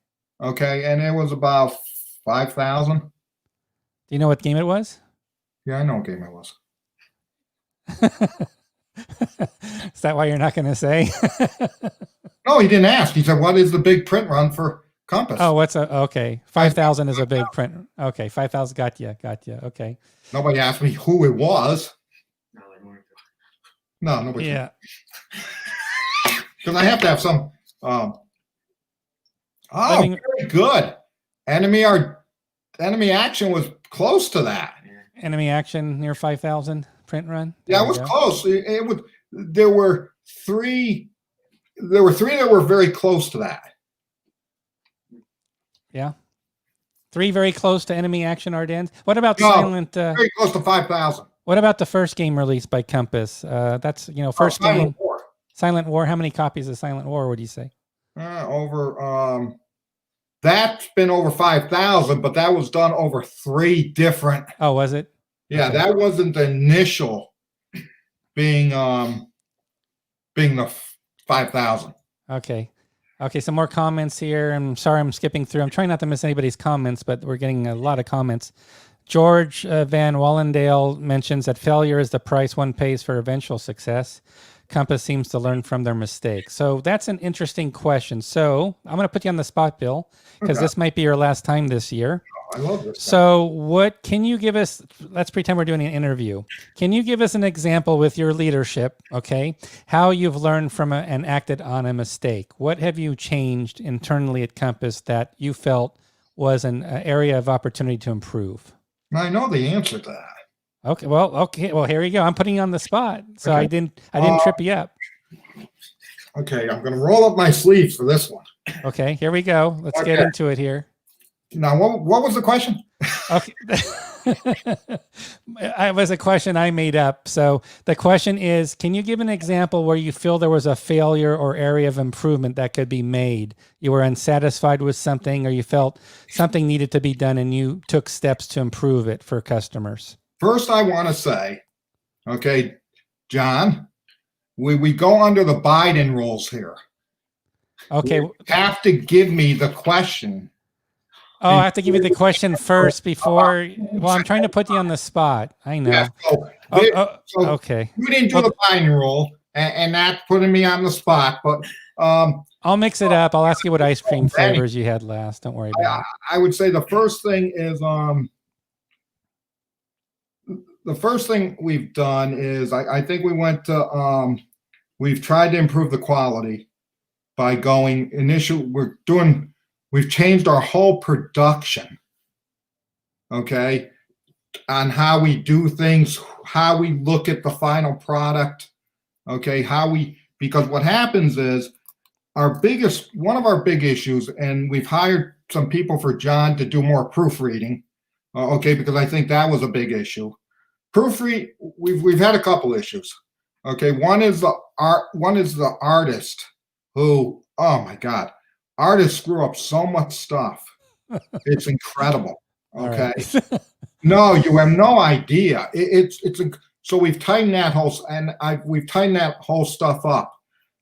[SPEAKER 2] Okay, and it was about 5,000.
[SPEAKER 1] Do you know what game it was?
[SPEAKER 2] Yeah, I know what game it was.
[SPEAKER 1] Is that why you're not going to say?
[SPEAKER 2] No, he didn't ask. He said, what is the big print run for Compass?
[SPEAKER 1] Oh, okay. 5,000 is a big print. Okay, 5,000. Got you. Okay.
[SPEAKER 2] Nobody asked me who it was.
[SPEAKER 3] No, they weren't.
[SPEAKER 2] No, nobody.
[SPEAKER 1] Yeah.
[SPEAKER 2] Because I have to have some. Very good. Enemy action was close to that.
[SPEAKER 1] Enemy action near 5,000 print run.
[SPEAKER 2] Yeah, it was close. It was. There were three that were very close to that.
[SPEAKER 1] Yeah. 3 very close to enemy action Ardennes. What about Silent?
[SPEAKER 2] Very close to 5,000.
[SPEAKER 1] What about the first game released by Compass? That's first game.
[SPEAKER 2] Silent War.
[SPEAKER 1] Silent War. How many copies of Silent War would you say?
[SPEAKER 2] That's been over 5,000, but that was done over 3 different.
[SPEAKER 1] Oh, was it?
[SPEAKER 2] Yeah,
[SPEAKER 1] okay.
[SPEAKER 2] That wasn't the initial being the 5,000.
[SPEAKER 1] Okay. Some more comments here. I'm sorry I'm skipping through. I'm trying not to miss anybody's comments, but we're getting a lot of comments. George Van Wallendale mentions that failure is the price one pays for eventual success. Compass seems to learn from their mistakes. So that's an interesting question. So I'm going to put you on the spot, Bill, because this might be your last time this year.
[SPEAKER 2] I love this.
[SPEAKER 1] So what can you give us? Let's pretend we're doing an interview. Can you give us an example with your leadership, okay, how you've learned from and acted on a mistake? What have you changed internally at Compass that you felt was an area of opportunity to improve?
[SPEAKER 2] I know the answer to that.
[SPEAKER 1] Okay. Well, here you go. I'm putting you on the spot. So okay. I didn't trip you up.
[SPEAKER 2] Okay. I'm going to roll up my sleeves for this one.
[SPEAKER 1] Okay. Here we go. Let's get into it here.
[SPEAKER 2] Now, what was the question?
[SPEAKER 1] Okay. It was a question I made up. So the question is, can you give an example where you feel there was a failure or area of improvement that could be made? You were unsatisfied with something, or you felt something needed to be done and you took steps to improve it for customers.
[SPEAKER 2] First, I want to say, okay, John, we go under the Biden rules here.
[SPEAKER 1] Okay.
[SPEAKER 2] You have to give me the question.
[SPEAKER 1] Oh, I have to give you the question first before. Well, I'm trying to put you on the spot. I know.
[SPEAKER 2] Yeah, so
[SPEAKER 1] okay.
[SPEAKER 2] You didn't do the Biden rule, and that's putting me on the spot. But
[SPEAKER 1] I'll mix it up. I'll ask you what ice cream flavors you had last. Don't worry about it.
[SPEAKER 2] I would say the first thing is the first thing we've done is I think we went to we've tried to improve the quality by going we've changed our whole production, okay, on how we do things, how we look at the final product, okay, because what happens is one of our big issues, and we've hired some people for John to do more proofreading, okay, because I think that was a big issue. Proofread, we've had a couple issues, okay. One is the artist who, oh my God, artists screw up so much stuff. It's incredible. Okay. Right. No, you have no idea. So we've tightened that we've tightened that whole stuff up.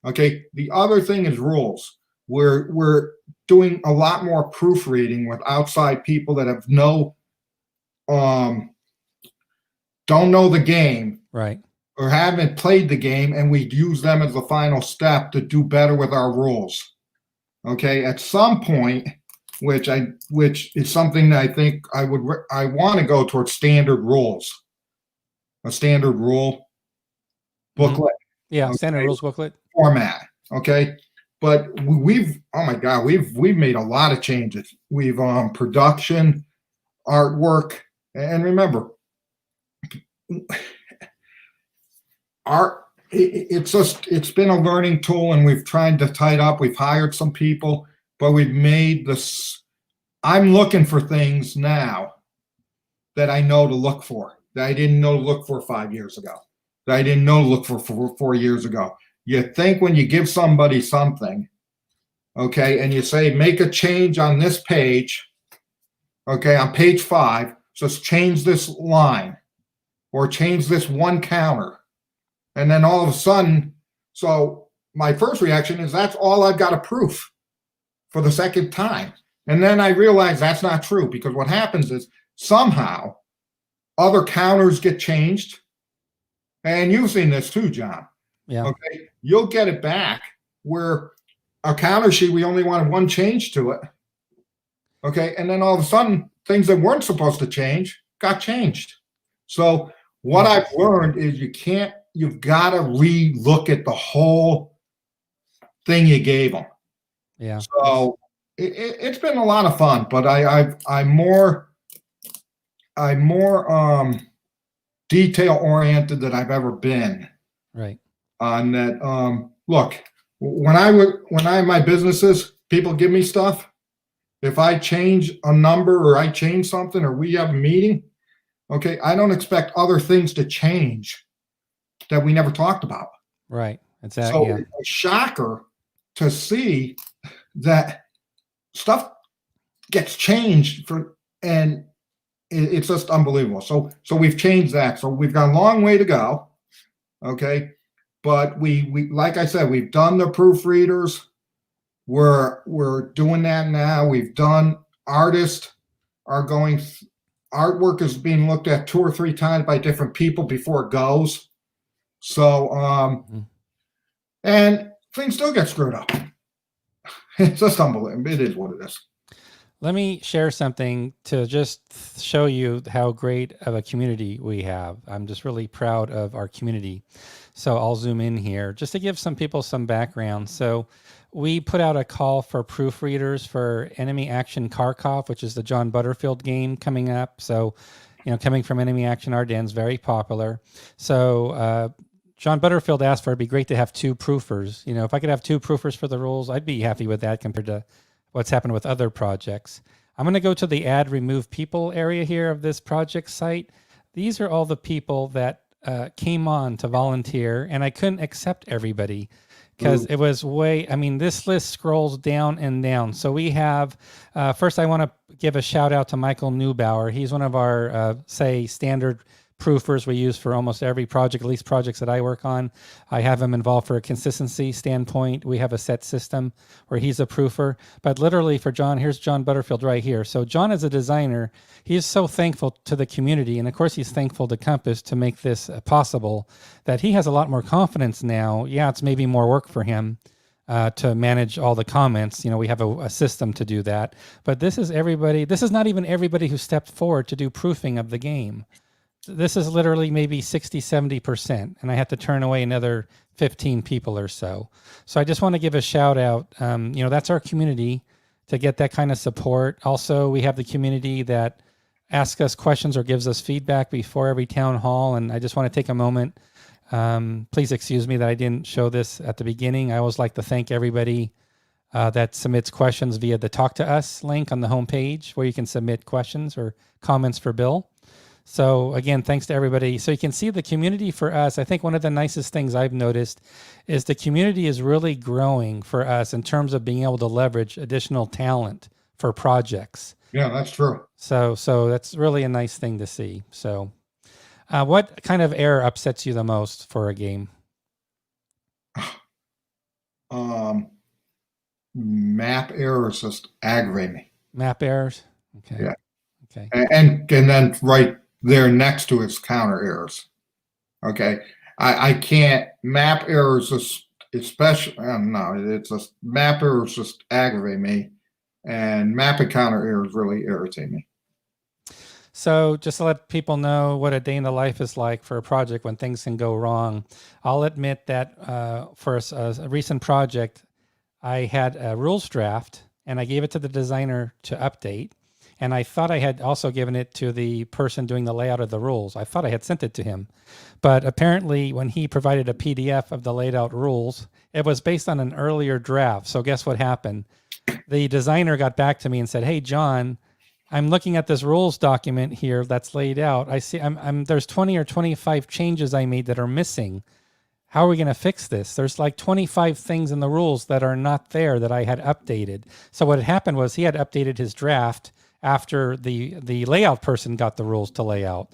[SPEAKER 2] Okay. The other thing is rules. We're doing a lot more proofreading with outside people that have don't know the game.
[SPEAKER 1] Right.
[SPEAKER 2] Or haven't played the game, and we use them as the final step to do better with our rules. Okay, at some point, which is something that I think I want to go towards standard rules. A standard rule. booklet.
[SPEAKER 1] Yeah, standard rules booklet
[SPEAKER 2] format. Okay. But we've, oh my God, we've made a lot of changes. We've production, artwork, and remember, it's been a learning tool, and we've tried to tie it up. We've hired some people, but we've made this. I'm looking for things now that I know to look for, that I didn't know to look for 5 years ago, that I didn't know to look for 4 years ago. You think when you give somebody something, okay, and you say, make a change on this page, okay, on page 5, just change this line or change this one counter. And then all of a sudden, so my first reaction is that's all I've got to proof for the second time. And then I realize that's not true, because what happens is somehow other counters get changed. And you've seen this too, John.
[SPEAKER 1] Yeah.
[SPEAKER 2] Okay. You'll get it back where a counter sheet, we only wanted one change to it. Okay. And then all of a sudden, things that weren't supposed to change got changed. So what I've learned is you've got to re-look at the whole thing you gave them.
[SPEAKER 1] Yeah.
[SPEAKER 2] So it's been a lot of fun, but I'm more detail oriented than I've ever been.
[SPEAKER 1] Right.
[SPEAKER 2] On that. Look, when I have my businesses, people give me stuff. If I change a number or I change something or we have a meeting, okay, I don't expect other things to change that we never talked about.
[SPEAKER 1] Right. Exactly.
[SPEAKER 2] So
[SPEAKER 1] Yeah.
[SPEAKER 2] it's a shocker to see that stuff gets changed and it's just unbelievable. So we've changed that. So we've got a long way to go. Okay. But we like I said, we've done the proofreaders. We're doing that now. We've done artists are going. Artwork is being looked at 2 or 3 times by different people before it goes. So and things still get screwed up. It's just unbelievable. It is what it is.
[SPEAKER 1] Let me share something to just show you how great of a community we have. I'm just really proud of our community. So I'll zoom in here just to give some people some background. So we put out a call for proofreaders for Enemy Action Kharkov, which is the John Butterfield game coming up. So, coming from Enemy Action Ardennes, very popular. So John Butterfield asked for it'd be great to have 2 proofers. If I could have 2 proofers for the rules, I'd be happy with that compared to what's happened with other projects. I'm going to go to the add remove people area here of this project site. These are all the people that came on to volunteer, and I couldn't accept everybody because it was this list scrolls down and down. So we have, first I want to give a shout out to Michael Neubauer. He's one of our, standard proofers we use for almost every project, at least projects that I work on. I have him involved for a consistency standpoint. We have a set system where he's a proofer. But literally for John, here's John Butterfield right here. So John is a designer. He is so thankful to the community. And of course, he's thankful to Compass to make this possible, that he has a lot more confidence now. Yeah, it's maybe more work for him to manage all the comments. We have a system to do that. But this is everybody. This is not even everybody who stepped forward to do proofing of the game. This is literally maybe 60, 70%, and I have to turn away another 15 people or so. So I just want to give a shout out. That's our community to get that kind of support. Also, we have the community that asks us questions or gives us feedback before every town hall. And I just want to take a moment. Please excuse me that I didn't show this at the beginning. I always like to thank everybody that submits questions via the Talk to Us link on the homepage where you can submit questions or comments for Bill. So again, thanks to everybody. So you can see the community for us. I think one of the nicest things I've noticed is the community is really growing for us in terms of being able to leverage additional talent for projects.
[SPEAKER 2] Yeah, that's true.
[SPEAKER 1] So that's really a nice thing to see. So what kind of error upsets you the most for a game?
[SPEAKER 2] Map errors just aggravate me.
[SPEAKER 1] Map errors? Okay.
[SPEAKER 2] Yeah.
[SPEAKER 1] Okay.
[SPEAKER 2] And then right there next to its counter errors. Okay. I can't map errors, especially, it's just map errors just aggravate me, and map and counter errors really irritate me.
[SPEAKER 1] So just to let people know what a day in the life is like for a project when things can go wrong, I'll admit that for a recent project, I had a rules draft and I gave it to the designer to update. And I thought I had also given it to the person doing the layout of the rules. I thought I had sent it to him. But apparently when he provided a PDF of the laid out rules, it was based on an earlier draft. So guess what happened? The designer got back to me and said, "Hey, John, I'm looking at this rules document here that's laid out. I see there's 20 or 25 changes I made that are missing. How are we going to fix this? There's like 25 things in the rules that are not there that I had updated." So what had happened was he had updated his draft after the layout person got the rules to lay out.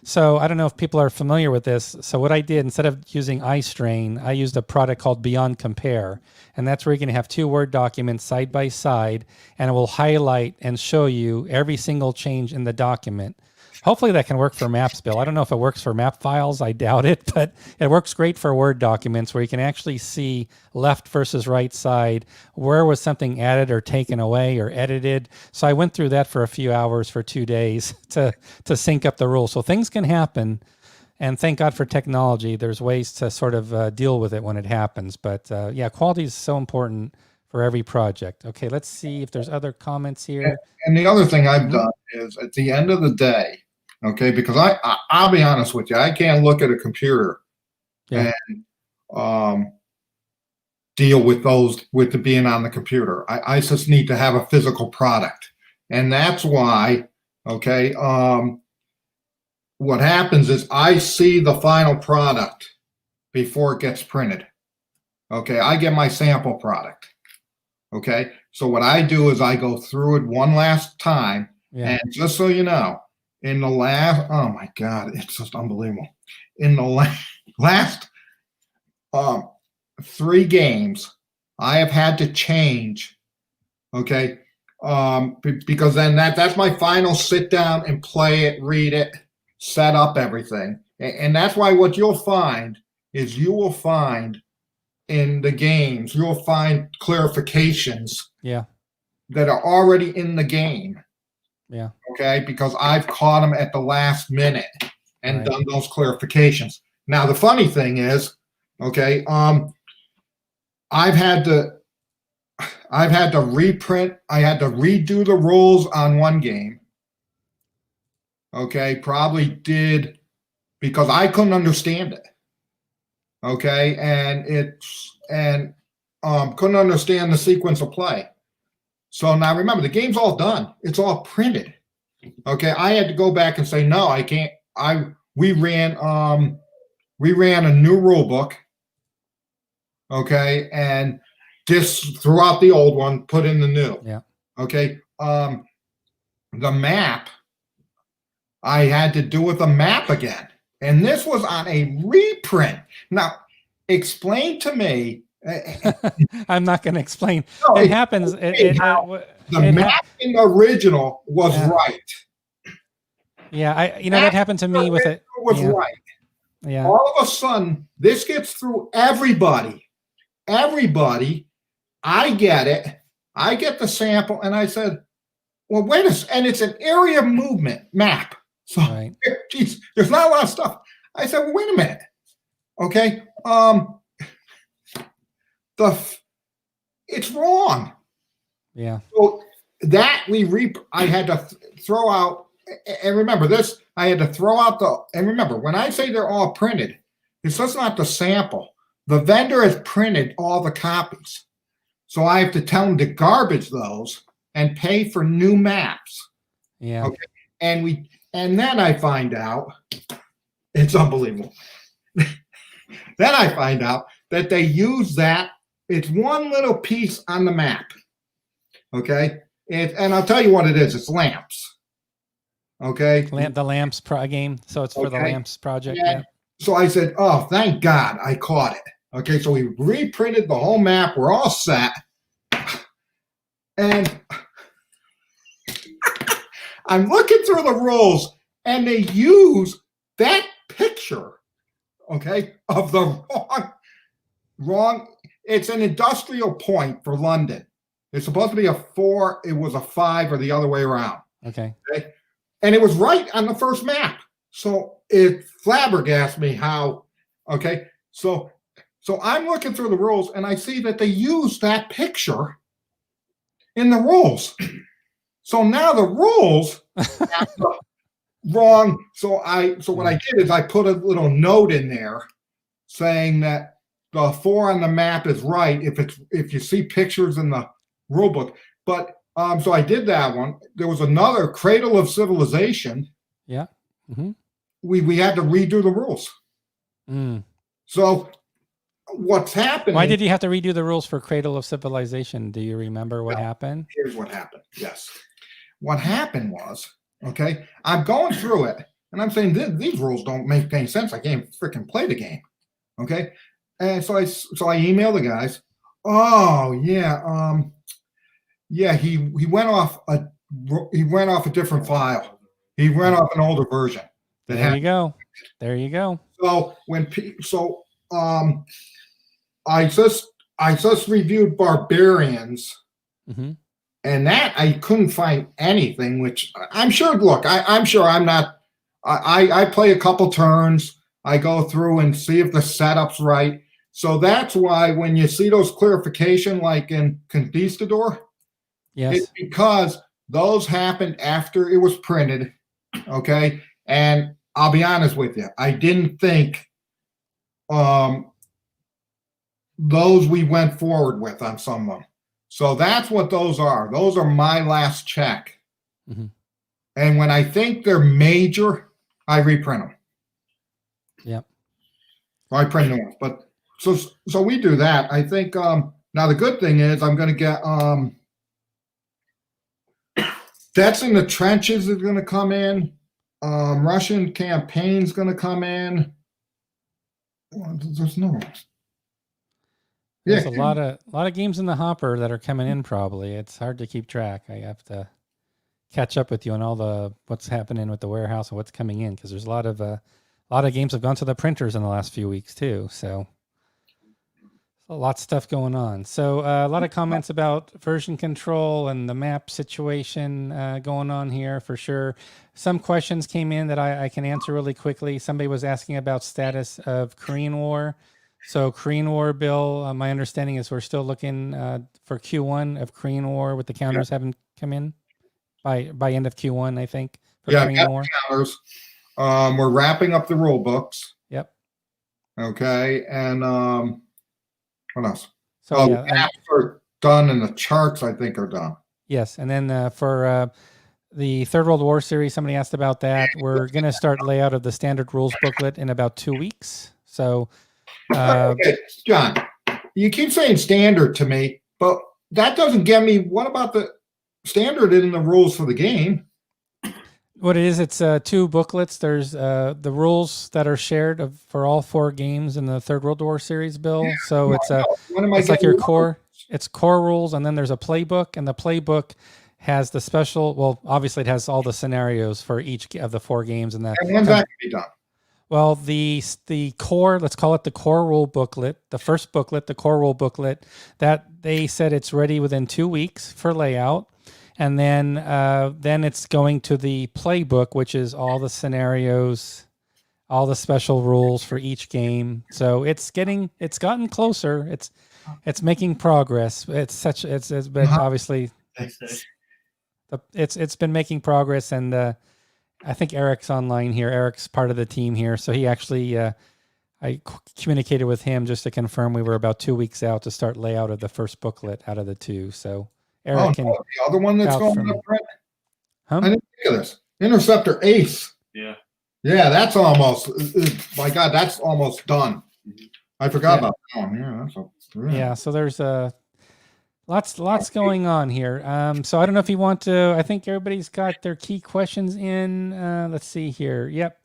[SPEAKER 1] So I don't know if people are familiar with this. So what I did, instead of using iStrain, I used a product called Beyond Compare. And that's where you can have two Word documents side by side, and it will highlight and show you every single change in the document. Hopefully that can work for maps, Bill. I don't know if it works for map files. I doubt it, but it works great for Word documents where you can actually see left versus right side. Where was something added or taken away or edited? So I went through that for a few hours for 2 days to sync up the rules. So things can happen, and thank God for technology. There's ways to sort of deal with it when it happens. But yeah, quality is so important for every project. Okay, let's see if there's other comments here.
[SPEAKER 2] And the other thing I've done is at the end of the day, okay, because I'll be honest with you, I can't look at a computer and deal with it being on the computer. I just need to have a physical product. And that's why, okay, what happens is I see the final product before it gets printed. Okay, I get my sample product. Okay, so what I do is I go through it one last time, and just so you know, in the last, oh my God, it's just unbelievable. In the last 3 games, I have had to change, okay, because then that's my final sit down and play it, read it, set up everything. And that's why what you'll find is you will find in the games, you'll find clarifications that are already in the game.
[SPEAKER 1] Yeah. Okay.
[SPEAKER 2] Because I've caught them at the last minute and done those clarifications. Now, the funny thing is, okay, I've had to reprint, I had to redo the rules on one game. Okay, probably did because I couldn't understand it. Okay, and couldn't understand the sequence of play. So now remember, the game's all done. It's all printed. Okay, I had to go back and say, no, I can't. We ran a new rule book. Okay, and just threw out the old one, put in the new.
[SPEAKER 1] Yeah.
[SPEAKER 2] Okay. The map, I had to do with the map again. And this was on a reprint. Now, explain to me.
[SPEAKER 1] I'm not going to explain. No, it happens.
[SPEAKER 2] The map in the original was right.
[SPEAKER 1] Yeah, that happened to me with it.
[SPEAKER 2] Was right.
[SPEAKER 1] Yeah.
[SPEAKER 2] All of a sudden, this gets through everybody. Everybody, I get it. I get the sample, and I said, well, wait a second. And it's an area movement map. So, geez, there's not a lot of stuff. I said, well, wait a minute. Okay. It's wrong.
[SPEAKER 1] Yeah.
[SPEAKER 2] So that I had to throw out, and remember this, I had to throw out and remember, when I say they're all printed, it's just not the sample. The vendor has printed all the copies. So I have to tell them to garbage those and pay for new maps.
[SPEAKER 1] Yeah.
[SPEAKER 2] Okay. And then I find out, it's unbelievable. Then I find out that they use that. It's one little piece on the map. Okay. And I'll tell you what it is. It's lamps. Okay.
[SPEAKER 1] The lamps game. So it's for the lamps project. Yeah.
[SPEAKER 2] So I said, oh, thank God I caught it. Okay. So we reprinted the whole map. We're all set. And I'm looking through the rules, and they use that picture, okay, of the wrong. It's an industrial point for London. It's supposed to be a 4. It was a 5, or the other way around.
[SPEAKER 1] Okay.
[SPEAKER 2] and it was right on the first map. So it flabbergasted me how, okay. So I'm looking through the rules and I see that they used that picture in the rules. So now the rules are wrong. So what I did is I put a little note in there saying that the 4 on the map is right if you see pictures in the rule book. But so I did that one. There was another Cradle of Civilization.
[SPEAKER 1] Yeah. Mm-hmm.
[SPEAKER 2] We had to redo the rules. So what's happening?
[SPEAKER 1] Why did you have to redo the rules for Cradle of Civilization? Do you remember what happened?
[SPEAKER 2] Here's what happened. Yes. What happened was, okay, I'm going through it and I'm saying these rules don't make any sense. I can't freaking play the game. Okay. And so I emailed the guys. Oh yeah. Yeah, he went off a different file. He went off an older version.
[SPEAKER 1] There you go. There you go.
[SPEAKER 2] So I just reviewed Barbarians, and that I couldn't find anything. Which I'm sure. Look, I'm sure I'm not. I play a couple turns. I go through and see if the setup's right. So that's why when you see those clarification, like in Conquistador,
[SPEAKER 1] yes,
[SPEAKER 2] it's because those happened after it was printed. Okay, and I'll be honest with you, I didn't think those we went forward with on some of them. So that's what those are. Those are my last check. And when I think they're major, I reprint them.
[SPEAKER 1] Yep.
[SPEAKER 2] I print new ones. But so we do that. I think now the good thing is I'm going to get That's in the Trenches is going to come in. Russian Campaign's going to come in. There's no.
[SPEAKER 1] There's a lot of games in the hopper that are coming in. Probably it's hard to keep track. I have to catch up with you on all what's happening with the warehouse and what's coming in, because there's a lot of games have gone to the printers in the last few weeks too. So a lot of stuff going on. So a lot of comments about version control and the map situation going on here for sure. Some questions came in that I can answer really quickly. Somebody was asking about status of Korean War. So Korean War, Bill, my understanding is we're still looking for Q1 of Korean War with the counters haven't come in by end of Q1, I think. For Korean War.
[SPEAKER 2] Counters. We're wrapping up the rule books.
[SPEAKER 1] Yep.
[SPEAKER 2] Okay, and what else?
[SPEAKER 1] So
[SPEAKER 2] the maps are done, and the charts I think are done.
[SPEAKER 1] Yes, and then for the Third World War series, somebody asked about that. We're going to start layout of the standard rules booklet in about 2 weeks. So,
[SPEAKER 2] okay, John, you keep saying standard to me, but that doesn't get me. What about the standard in the rules for the game?
[SPEAKER 1] What it is, it's 2 booklets. There's the rules that are shared for all 4 games in the Third World War series, Bill. Yeah, so it's like your core. It's core rules, and then there's a playbook, and the playbook has the special. Well, obviously, it has all the scenarios for each of the 4 games, and
[SPEAKER 2] when's that going to be done?
[SPEAKER 1] Well, the core, let's call it the core rule booklet, the first booklet, the core rule booklet, that they said it's ready within 2 weeks for layout. And then it's going to the playbook, which is all the scenarios, all the special rules for each game. So it's gotten closer. It's making progress. It's been obviously it's been making progress, and I think Eric's online here. Eric's part of the team here, so he actually I communicated with him just to confirm we were about 2 weeks out to start layout of the first booklet out of the 2. So. Eric,
[SPEAKER 2] the other one that's going to print.
[SPEAKER 1] Huh?
[SPEAKER 2] I didn't think of this. Interceptor Ace.
[SPEAKER 3] Yeah,
[SPEAKER 2] that's almost. My God, that's almost done. I forgot about that one.
[SPEAKER 1] Yeah, so there's lots going on here. So I don't know if you want to. I think everybody's got their key questions in. Let's see here. Yep.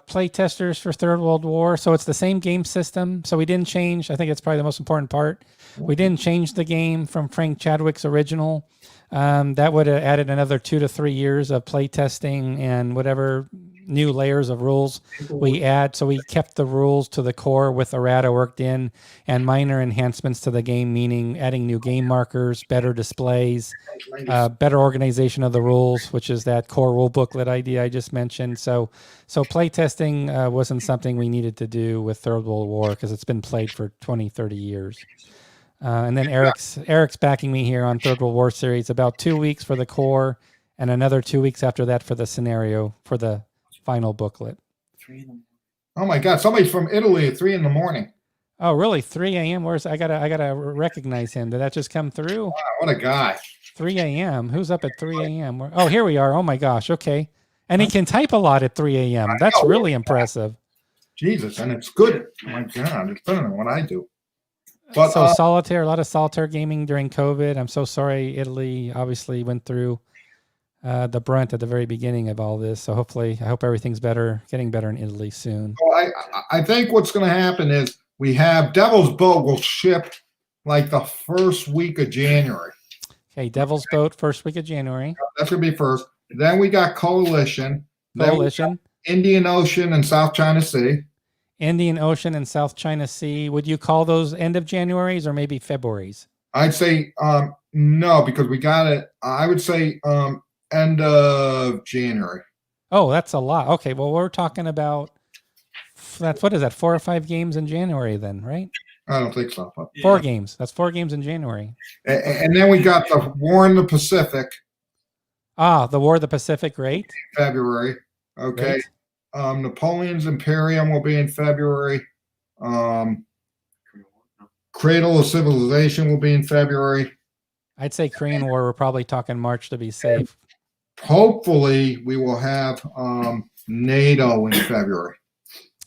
[SPEAKER 1] Play testers for Third World War. So it's the same game system. So we didn't change. I think it's probably the most important part. We didn't change the game from Frank Chadwick's original. That would have added another 2 to 3 years of play testing and whatever new layers of rules we add. So we kept the rules to the core with errata worked in, and minor enhancements to the game, meaning adding new game markers, better displays, better organization of the rules, which is that core rule booklet idea I just mentioned. So playtesting wasn't something we needed to do with Third World War because it's been played for 20, 30 years. And then Eric's backing me here on Third World War series, about 2 weeks for the core and another 2 weeks after that for the scenario for the final booklet.
[SPEAKER 3] 3 in the morning.
[SPEAKER 2] Oh my God! Somebody's from Italy at 3 in the morning.
[SPEAKER 1] Oh, really? 3 a.m. Where's I gotta recognize him. Did that just come through?
[SPEAKER 2] Wow, what a guy!
[SPEAKER 1] 3 a.m. Who's up at 3 a.m.? Oh, here we are. Oh my gosh. Okay, and he can type a lot at 3 a.m. That's really impressive.
[SPEAKER 2] Jesus, and it's good. Oh my God, it's better than what I do. But
[SPEAKER 1] so solitaire, a lot of solitaire gaming during COVID. I'm so sorry. Italy obviously went through the brunt at the very beginning of all this. So hopefully, I hope everything's getting better in Italy soon.
[SPEAKER 2] Well, I think what's going to happen is we have Devil's Boat will ship like the first week of January.
[SPEAKER 1] Okay, Devil's Boat, first week of January.
[SPEAKER 2] That's going to be first. Then we got Coalition.
[SPEAKER 1] Coalition.
[SPEAKER 2] Indian Ocean and South China Sea.
[SPEAKER 1] Indian Ocean and South China Sea. Would you call those end of January's or maybe February's?
[SPEAKER 2] I'd say no, because we got it. I would say end of January.
[SPEAKER 1] Oh, that's a lot. Okay, well, we're talking about what is that? 4 or 5 games in January then, right?
[SPEAKER 2] I don't think so. But
[SPEAKER 1] 4 games. That's 4 games in January.
[SPEAKER 2] And then we got the War in the Pacific.
[SPEAKER 1] Ah, the War of the Pacific, great.
[SPEAKER 2] February. Okay. Great. Napoleon's Imperium will be in February. Cradle of Civilization will be in February.
[SPEAKER 1] I'd say Korean War, we're probably talking March to be safe.
[SPEAKER 2] And hopefully we will have NATO in February.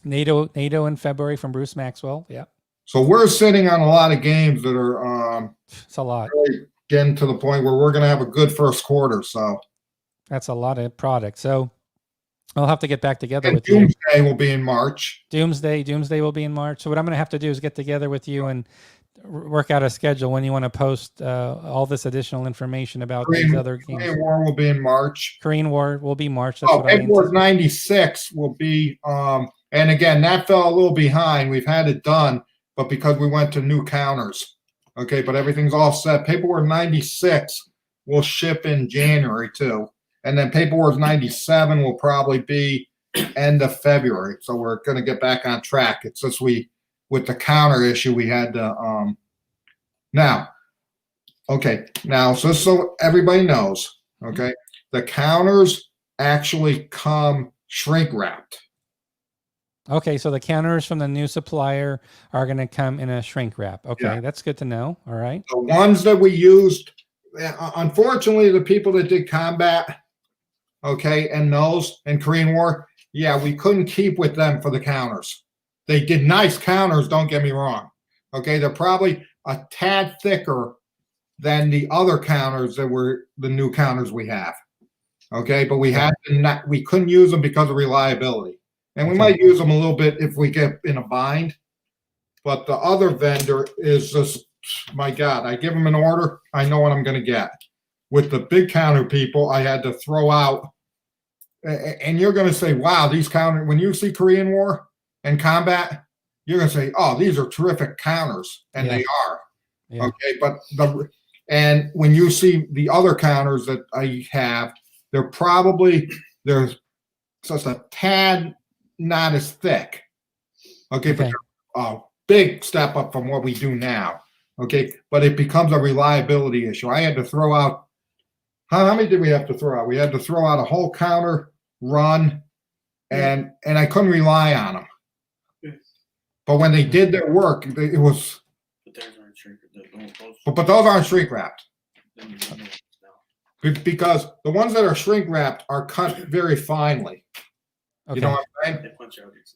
[SPEAKER 1] NATO in February from Bruce Maxwell. Yeah.
[SPEAKER 2] So we're sitting on a lot of games that are
[SPEAKER 1] it's a lot.
[SPEAKER 2] Really getting to the point where we're going to have a good first quarter. So
[SPEAKER 1] that's a lot of product. So I'll have to get back together with
[SPEAKER 2] you.
[SPEAKER 1] Doomsday
[SPEAKER 2] will be in March.
[SPEAKER 1] Doomsday will be in March. So what I'm going to have to do is get together with you and work out a schedule when you want to post all this additional information about these other games.
[SPEAKER 2] Korean War will be in March.
[SPEAKER 1] Korean War will be March. That's what
[SPEAKER 2] Paperwork 96 will be, and again, that fell a little behind. We've had it done, but because we went to new counters. Okay, but everything's all set. Paperwork 96 will ship in January too. And then Paperwork 97 will probably be end of February. So we're going to get back on track. It's just with the counter issue, we had to, now, so everybody knows, okay, the counters actually come shrink wrapped.
[SPEAKER 1] Okay, so the counters from the new supplier are going to come in a shrink wrap. Okay, that's good to know. All right.
[SPEAKER 2] The ones that we used, unfortunately, the people that did combat, okay, and those in Korean War, we couldn't keep with them for the counters. They did nice counters, don't get me wrong. Okay, they're probably a tad thicker than the other counters that were the new counters we have. Okay, but we couldn't use them because of reliability. And we might use them a little bit if we get in a bind. But the other vendor is just, my God, I give them an order, I know what I'm going to get. With the big counter people, I had to throw out, and you're going to say, wow, these counters, when you see Korean War and combat, you're going to say, oh, these are terrific counters. And they are. Yeah. Okay, but and when you see the other counters that I have, they're just a tad not as thick. Okay, but they're a big step up from what we do now. Okay, but it becomes a reliability issue. I had to throw out, how many did we have to throw out? We had to throw out a whole counter run, and I couldn't rely on them. But when they did their work, it was. But those aren't shrink wrapped. Because the ones that are shrink wrapped are cut very finely. Okay. You know what I'm saying?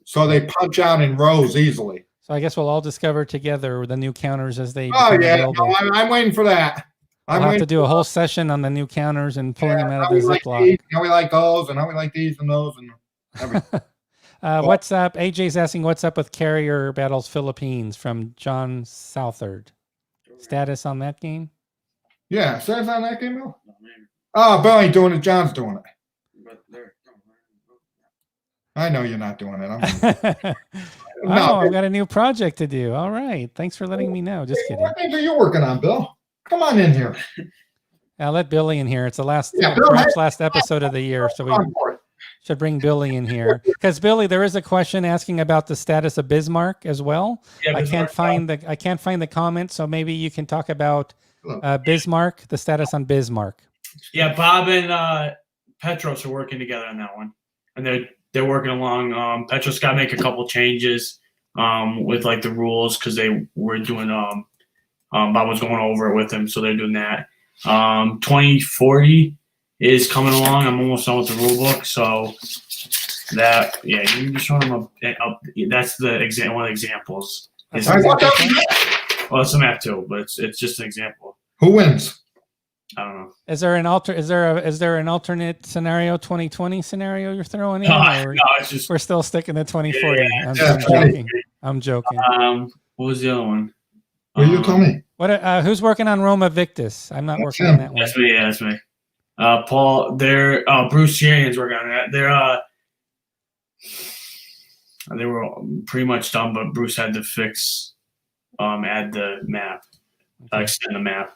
[SPEAKER 2] So they punch out in rows easily.
[SPEAKER 1] So I guess we'll all discover together the new counters as they.
[SPEAKER 2] Oh yeah, no, I'm waiting for that.
[SPEAKER 1] We'll have to do a whole session on the new counters and pulling them out of the Ziploc.
[SPEAKER 2] How we like those, and how we like these and those, and everything.
[SPEAKER 1] What's up? AJ's asking, what's up with Carrier Battles Philippines from John Southard? Status on that game?
[SPEAKER 2] Yeah, status on that game, Bill? Oh, Bill ain't doing it. John's doing it. I know you're not doing it.
[SPEAKER 1] I've got a new project to do. All right. Thanks for letting me know. Just kidding.
[SPEAKER 2] What things are you working on, Bill? Come on in here.
[SPEAKER 1] I'll let Billy in here. It's the last,
[SPEAKER 2] Bill,
[SPEAKER 1] perhaps last episode of the year. So we should bring Billy in here. Because Billy, there is a question asking about the status of Bismarck as well.
[SPEAKER 3] Yeah,
[SPEAKER 1] I can't find the comment. So maybe you can talk about Bismarck, the status on Bismarck.
[SPEAKER 3] Yeah, Bob and Petros are working together on that one, and they're working along. Petros got to make a couple changes with like the rules because they were doing. Bob was going over it with him, so they're doing that. 2040 is coming along. I'm almost done with the rule book, so that you can just show them that's the one of the examples. Well, it's a map too, but it's just an example.
[SPEAKER 2] Who wins?
[SPEAKER 3] I don't know.
[SPEAKER 1] Is there an alternate scenario, 2020 scenario you're throwing in?
[SPEAKER 3] No, it's just
[SPEAKER 1] we're still sticking to 2040.
[SPEAKER 3] Yeah,
[SPEAKER 1] I'm joking.
[SPEAKER 3] What was the other one?
[SPEAKER 2] Will you tell me?
[SPEAKER 1] What? Who's working on Roma Victus? I'm not working on that one.
[SPEAKER 3] That's me. Yeah, that's me. Paul, Bruce Shannon's working on that. They were pretty much done, but Bruce had to add the map, extend the map.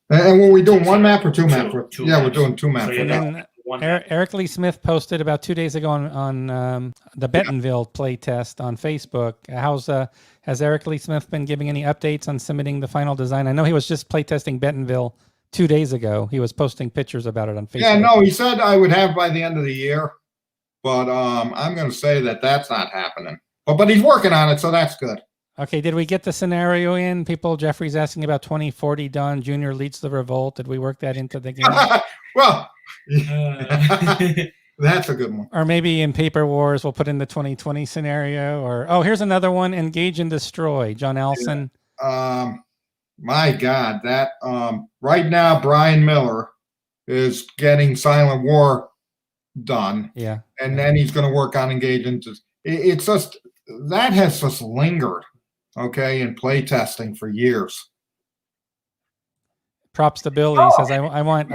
[SPEAKER 2] And were we doing one map or two maps?
[SPEAKER 3] Two
[SPEAKER 2] Yeah,
[SPEAKER 3] maps.
[SPEAKER 2] we're doing two maps.
[SPEAKER 3] So,
[SPEAKER 1] And then Eric Lee Smith posted about 2 days ago on the Bentonville play test on Facebook. Has Eric Lee Smith been giving any updates on submitting the final design? I know he was just play testing Bentonville 2 days ago. He was posting pictures about it on Facebook.
[SPEAKER 2] Yeah, no, he said I would have by the end of the year, but I'm going to say that's not happening. But he's working on it, so that's good.
[SPEAKER 1] Okay, did we get the scenario in? Jeffrey's asking about 2040 done. Junior leads the revolt. Did we work that into the game?
[SPEAKER 2] Well, that's a good one.
[SPEAKER 1] Or maybe in Paper Wars, we'll put in the 2020 scenario. Or here's another one: Engage and Destroy. John Allison.
[SPEAKER 2] My God, that right now Brian Miller is getting Silent War done.
[SPEAKER 1] Yeah,
[SPEAKER 2] and then he's going to work on Engage and it's just that has just lingered. Okay, in play testing for years.
[SPEAKER 1] Props to Billy. He says, I want.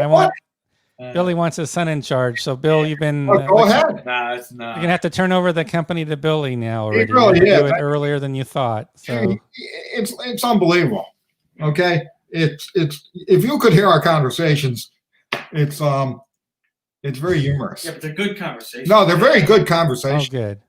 [SPEAKER 1] Billy wants his son in charge. So, Bill, you've been.
[SPEAKER 2] Go ahead.
[SPEAKER 3] Nah, it's not.
[SPEAKER 1] You're gonna have to turn over the company to Billy now. Already.
[SPEAKER 2] It really is.
[SPEAKER 1] Do it earlier than you thought. So
[SPEAKER 2] it's unbelievable. Okay, it's if you could hear our conversations, it's very humorous.
[SPEAKER 3] Yeah, but they're good conversations.
[SPEAKER 2] No, they're very good conversations.
[SPEAKER 1] Oh, good.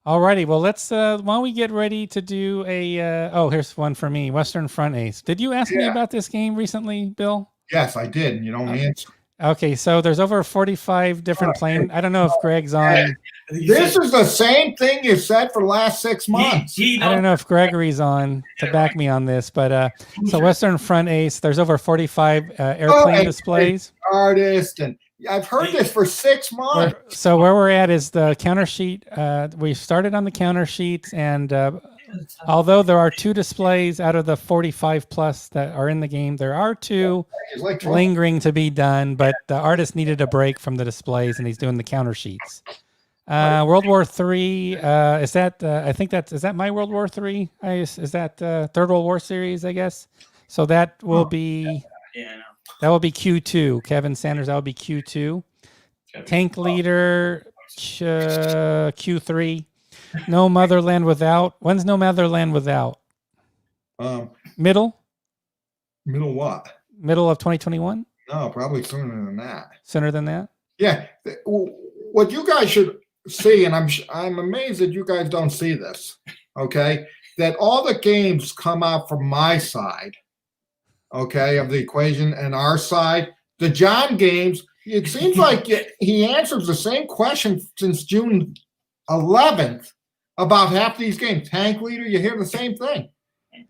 [SPEAKER 1] Alrighty, well, let's why don't we get ready to do a here's one for me, Western Front Ace. Did you ask me about this game recently, Bill?
[SPEAKER 2] Yes, I did. You don't answer.
[SPEAKER 1] Okay, so there's over 45 different plane. I don't know if Greg's on.
[SPEAKER 2] This is the same thing you said for the last 6 months.
[SPEAKER 1] I don't know if Gregory's on to back me on this, but so Western Front Ace, there's over 45 airplane displays.
[SPEAKER 2] Artist, and I've heard this for 6 months.
[SPEAKER 1] So where we're at is the counter sheet. We started on the counter sheets, and although there are 2 displays out of the 45 plus that are in the game, there are 2 lingering to be done, but the artist needed a break from the displays, and he's doing the counter sheets. World War III, is that my World War III? Is that Third World War series, I guess? So that will be... That will be Q2. Kevin Sanders, that will be Q2. Tank Leader, Q3. No Motherland Without. When's No Motherland Without? Middle?
[SPEAKER 2] Middle what?
[SPEAKER 1] Middle of 2021?
[SPEAKER 2] No, probably sooner than that.
[SPEAKER 1] Sooner than that?
[SPEAKER 2] Yeah. What you guys should see, and I'm amazed that you guys don't see this, okay, that all the games come out from my side, okay, of the equation, and our side. The John games, it seems like he answers the same question since June 11th about half these games. Tank Leader, you hear the same thing.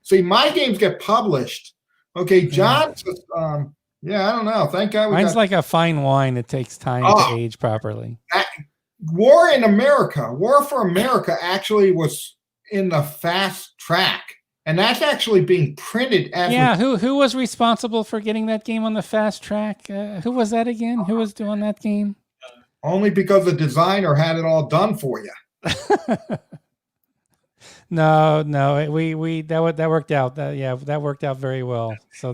[SPEAKER 2] See, my games get published. Okay, John's, I don't know. Thank God.
[SPEAKER 1] Mine's like a fine wine. It takes time to age properly.
[SPEAKER 2] War for America actually was in the fast track. And that's actually being printed.
[SPEAKER 1] Who was responsible for getting that game on the fast track? Who was that again? Who was doing that game?
[SPEAKER 2] Only because the designer had it all done for you.
[SPEAKER 1] No, that worked out. That worked out very well. So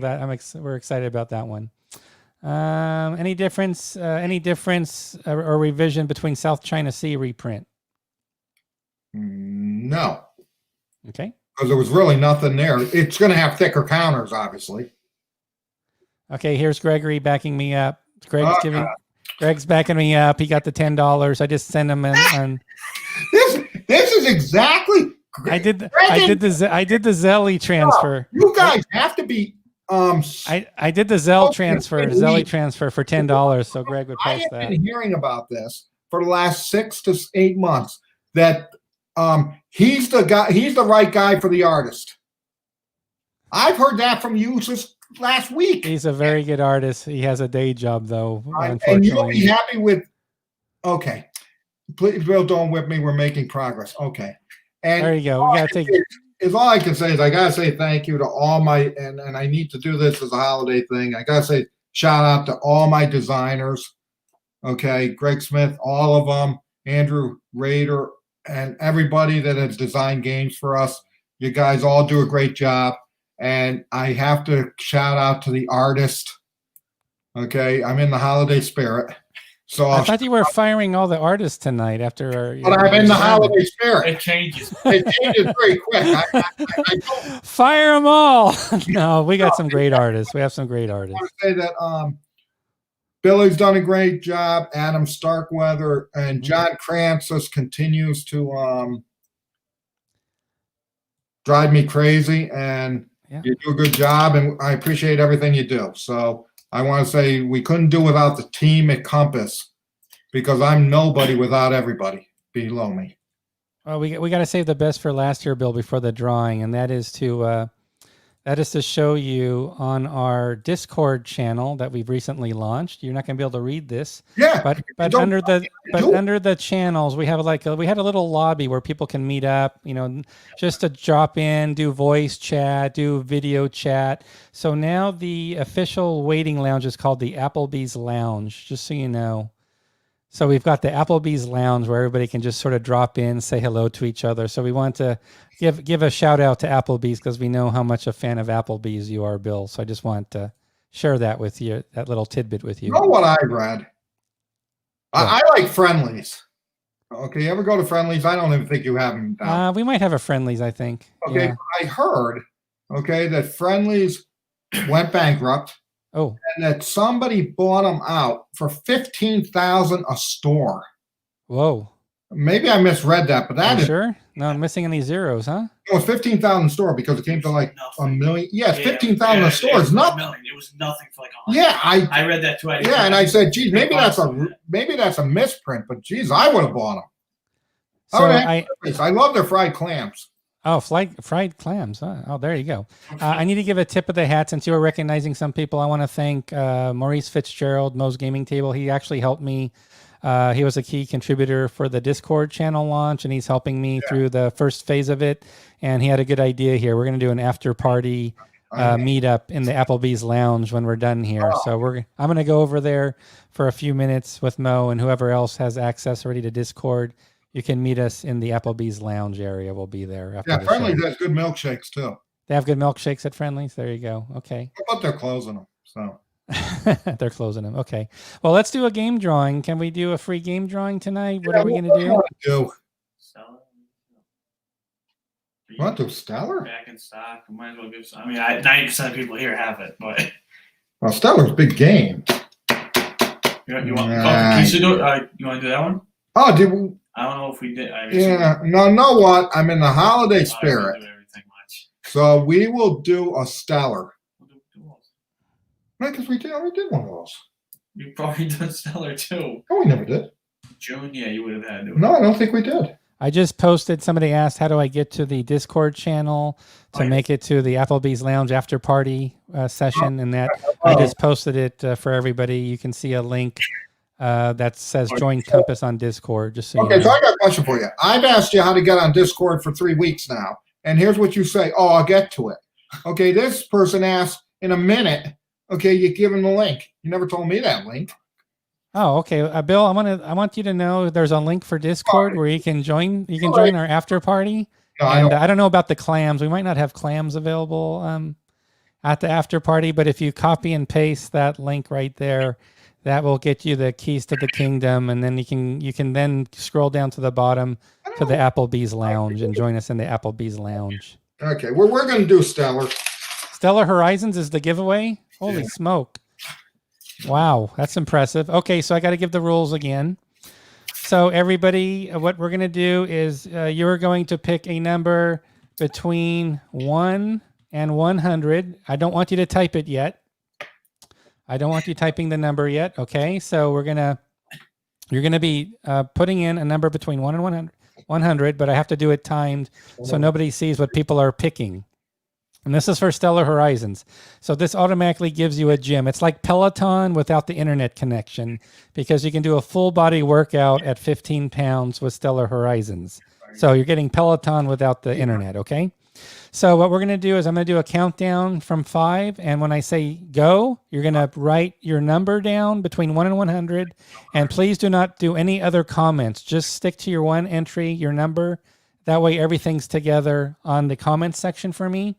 [SPEAKER 1] we're excited about that one. Any difference or revision between South China Sea reprint?
[SPEAKER 2] No,
[SPEAKER 1] Okay.
[SPEAKER 2] because there was really nothing there. It's going to have thicker counters, obviously.
[SPEAKER 1] Okay, here's Gregory backing me up.
[SPEAKER 2] Oh,
[SPEAKER 1] Greg's backing me up. He got the $10. I just sent him an
[SPEAKER 2] This is exactly.
[SPEAKER 1] I did the Zelly transfer.
[SPEAKER 2] You guys have to be.
[SPEAKER 1] I did the Zelly transfer for $10, so Greg would
[SPEAKER 2] I
[SPEAKER 1] post
[SPEAKER 2] have
[SPEAKER 1] that.
[SPEAKER 2] been hearing about this for the last 6 to 8 months. That he's the guy. He's the right guy for the artist. I've heard that from you just last week.
[SPEAKER 1] He's a very good artist. He has a day job though.
[SPEAKER 2] And you'll be happy with. Okay, please, Bill, don't whip me. We're making progress. Okay, and
[SPEAKER 1] there you go. We gotta take.
[SPEAKER 2] Is all I can say is I gotta say thank you to all my and I need to do this as a holiday thing. I gotta say shout out to all my designers. Okay, Greg Smith, all of them, Andrew Rader, and everybody that has designed games for us. You guys all do a great job. And I have to shout out to the artist. Okay, I'm in the holiday spirit. So
[SPEAKER 1] I thought you were firing all the artists tonight after our.
[SPEAKER 2] But I'm in the holiday spirit.
[SPEAKER 3] It changes.
[SPEAKER 2] It changes very quick. I don't
[SPEAKER 1] fire them all. No, we got some great artists. We have some great artists.
[SPEAKER 2] want to say that Billy's done a great job. Adam Starkweather and John Francis continues to drive me crazy, and you do a good job, and I appreciate everything you do. So I want to say we couldn't do without the team at Compass, because I'm nobody without everybody below me.
[SPEAKER 1] Well, we got to save the best for last year, Bill, before the drawing, and that is to show you on our Discord channel that we've recently launched. You're not going to be able to read this, but under the channels we have we had a little lobby where people can meet up, just to drop in, do voice chat, do video chat. So now the official waiting lounge is called the Applebee's Lounge, just so you know. So we've got the Applebee's Lounge where everybody can just sort of drop in, say hello to each other. So we want to give a shout out to Applebee's because we know how much a fan of Applebee's you are, Bill. So I just want to share that with you, that little tidbit with you.
[SPEAKER 2] You know what I read? I like Friendlies. Okay, you ever go to Friendlies? I don't even think you have them down.
[SPEAKER 1] We might have a Friendlies, I think.
[SPEAKER 2] Okay,
[SPEAKER 1] yeah.
[SPEAKER 2] I heard, that Friendlies went bankrupt.
[SPEAKER 1] Oh,
[SPEAKER 2] and that somebody bought them out for $15,000 a store.
[SPEAKER 1] Whoa!
[SPEAKER 2] Maybe I misread that, but that is
[SPEAKER 1] sure. No, I'm missing any zeros, huh?
[SPEAKER 2] It was 15,000 a store because it came to like a million. Yes, 15,000 a store is nothing.
[SPEAKER 3] It was nothing for like 100.
[SPEAKER 2] Yeah,
[SPEAKER 3] I read that too.
[SPEAKER 2] And I said, geez, maybe that's a misprint, but geez, I would have bought them.
[SPEAKER 1] So
[SPEAKER 2] I love their fried clams.
[SPEAKER 1] Oh, fried clams. Huh? Oh, there you go. I need to give a tip of the hat since you were recognizing some people. I want to thank Maurice Fitzgerald, Mo's Gaming Table. He actually helped me. He was a key contributor for the Discord channel launch, and he's helping me through the first phase of it. And he had a good idea here. We're going to do an after party meetup in the Applebee's Lounge when we're done here. So I'm going to go over there for a few minutes with Mo and whoever else has access already to Discord. You can meet us in the Applebee's Lounge area. We'll be there. After the
[SPEAKER 2] Friendly's
[SPEAKER 1] show.
[SPEAKER 2] has good milkshakes too.
[SPEAKER 1] They have good milkshakes at Friendly's. There you go. Okay.
[SPEAKER 2] But they're closing them. So
[SPEAKER 1] they're closing them. Okay. Well, let's do a game drawing. Can we do a free game drawing tonight? What are we going to do?
[SPEAKER 3] Stellar.
[SPEAKER 2] You want to do Stellar?
[SPEAKER 3] Back in stock. We might as well give some. I mean, 90% of people here have it, but.
[SPEAKER 2] Well, Stellar's a big game.
[SPEAKER 3] You want to do that one?
[SPEAKER 2] Oh, did we?
[SPEAKER 3] I don't know if we did.
[SPEAKER 2] No, know what? I'm in the holiday spirit. Do everything much. So we will do a Stellar.
[SPEAKER 3] We'll do
[SPEAKER 2] Because we did one of those.
[SPEAKER 3] You probably did Stellar too.
[SPEAKER 2] No, we never did.
[SPEAKER 3] June, yeah, you would have had to.
[SPEAKER 2] No, I don't think we did.
[SPEAKER 1] I just posted, somebody asked, how do I get to the Discord channel to make it to the Applebee's Lounge after party session? And that I just posted it for everybody. You can see a link that says join Compass on Discord. Just so you know.
[SPEAKER 2] So I got a question for you. I've asked you how to get on Discord for 3 weeks now, and here's what you say. Oh, I'll get to it. Okay, this person asked in a minute. Okay, you give them the link. You never told me that link.
[SPEAKER 1] Oh, okay, Bill. I want you to know there's a link for Discord where you can join. You can join our after party. No, I don't know about the clams. We might not have clams available at the after party. But if you copy and paste that link right there, that will get you the keys to the kingdom, and then you can then scroll down to the bottom to the Applebee's Lounge and join us in the Applebee's Lounge.
[SPEAKER 2] Okay, well, we're going to do Stellar.
[SPEAKER 1] Stellar Horizons is the giveaway? Holy smoke. Wow, that's impressive. Okay, so I got to give the rules again. So everybody, what we're going to do is you're going to pick a number between 1 and 100. I don't want you to type it yet. I don't want you typing the number yet. Okay, so you're going to be putting in a number between 1 and 100, but I have to do it timed so nobody sees what people are picking. And this is for Stellar Horizons. So this automatically gives you a gym. It's like Peloton without the internet connection, because you can do a full body workout at 15 pounds with Stellar Horizons. So you're getting Peloton without the internet, okay? So what we're going to do is I'm going to do a countdown from 5. And when I say go, you're going to write your number down between 1 and 100. And please do not do any other comments. Just stick to your one entry, your number. That way everything's together on the comments section for me.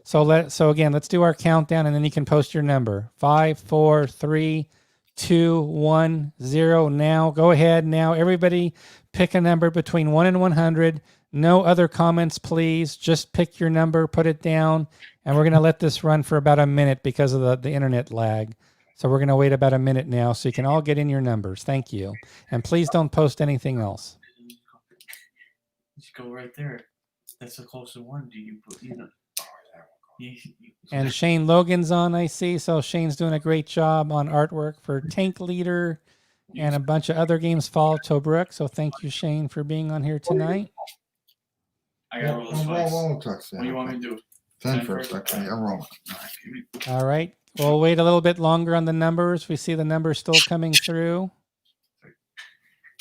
[SPEAKER 1] So again, let's do our countdown, and then you can post your number. 5, 4, 3, 2, 1, 0. Now, go ahead. Now, everybody pick a number between 1 and 100. No other comments, please. Just pick your number, put it down, and we're going to let this run for about a minute because of the internet lag. So we're going to wait about a minute now so you can all get in your numbers. Thank you. And please don't post anything else.
[SPEAKER 3] Just go right there. That's the closest one. Do you put, you know?
[SPEAKER 1] And Shane Logan's on, I see. So Shane's doing a great job on artwork for Tank Leader and a bunch of other games, Fall of Tobruk. So thank you, Shane, for being on here tonight.
[SPEAKER 3] I got roll this twice.
[SPEAKER 2] What
[SPEAKER 3] do you want me to do?
[SPEAKER 2] 10 first. Okay, I'm rolling.
[SPEAKER 1] All right. We'll wait a little bit longer on the numbers. We see the numbers still coming through.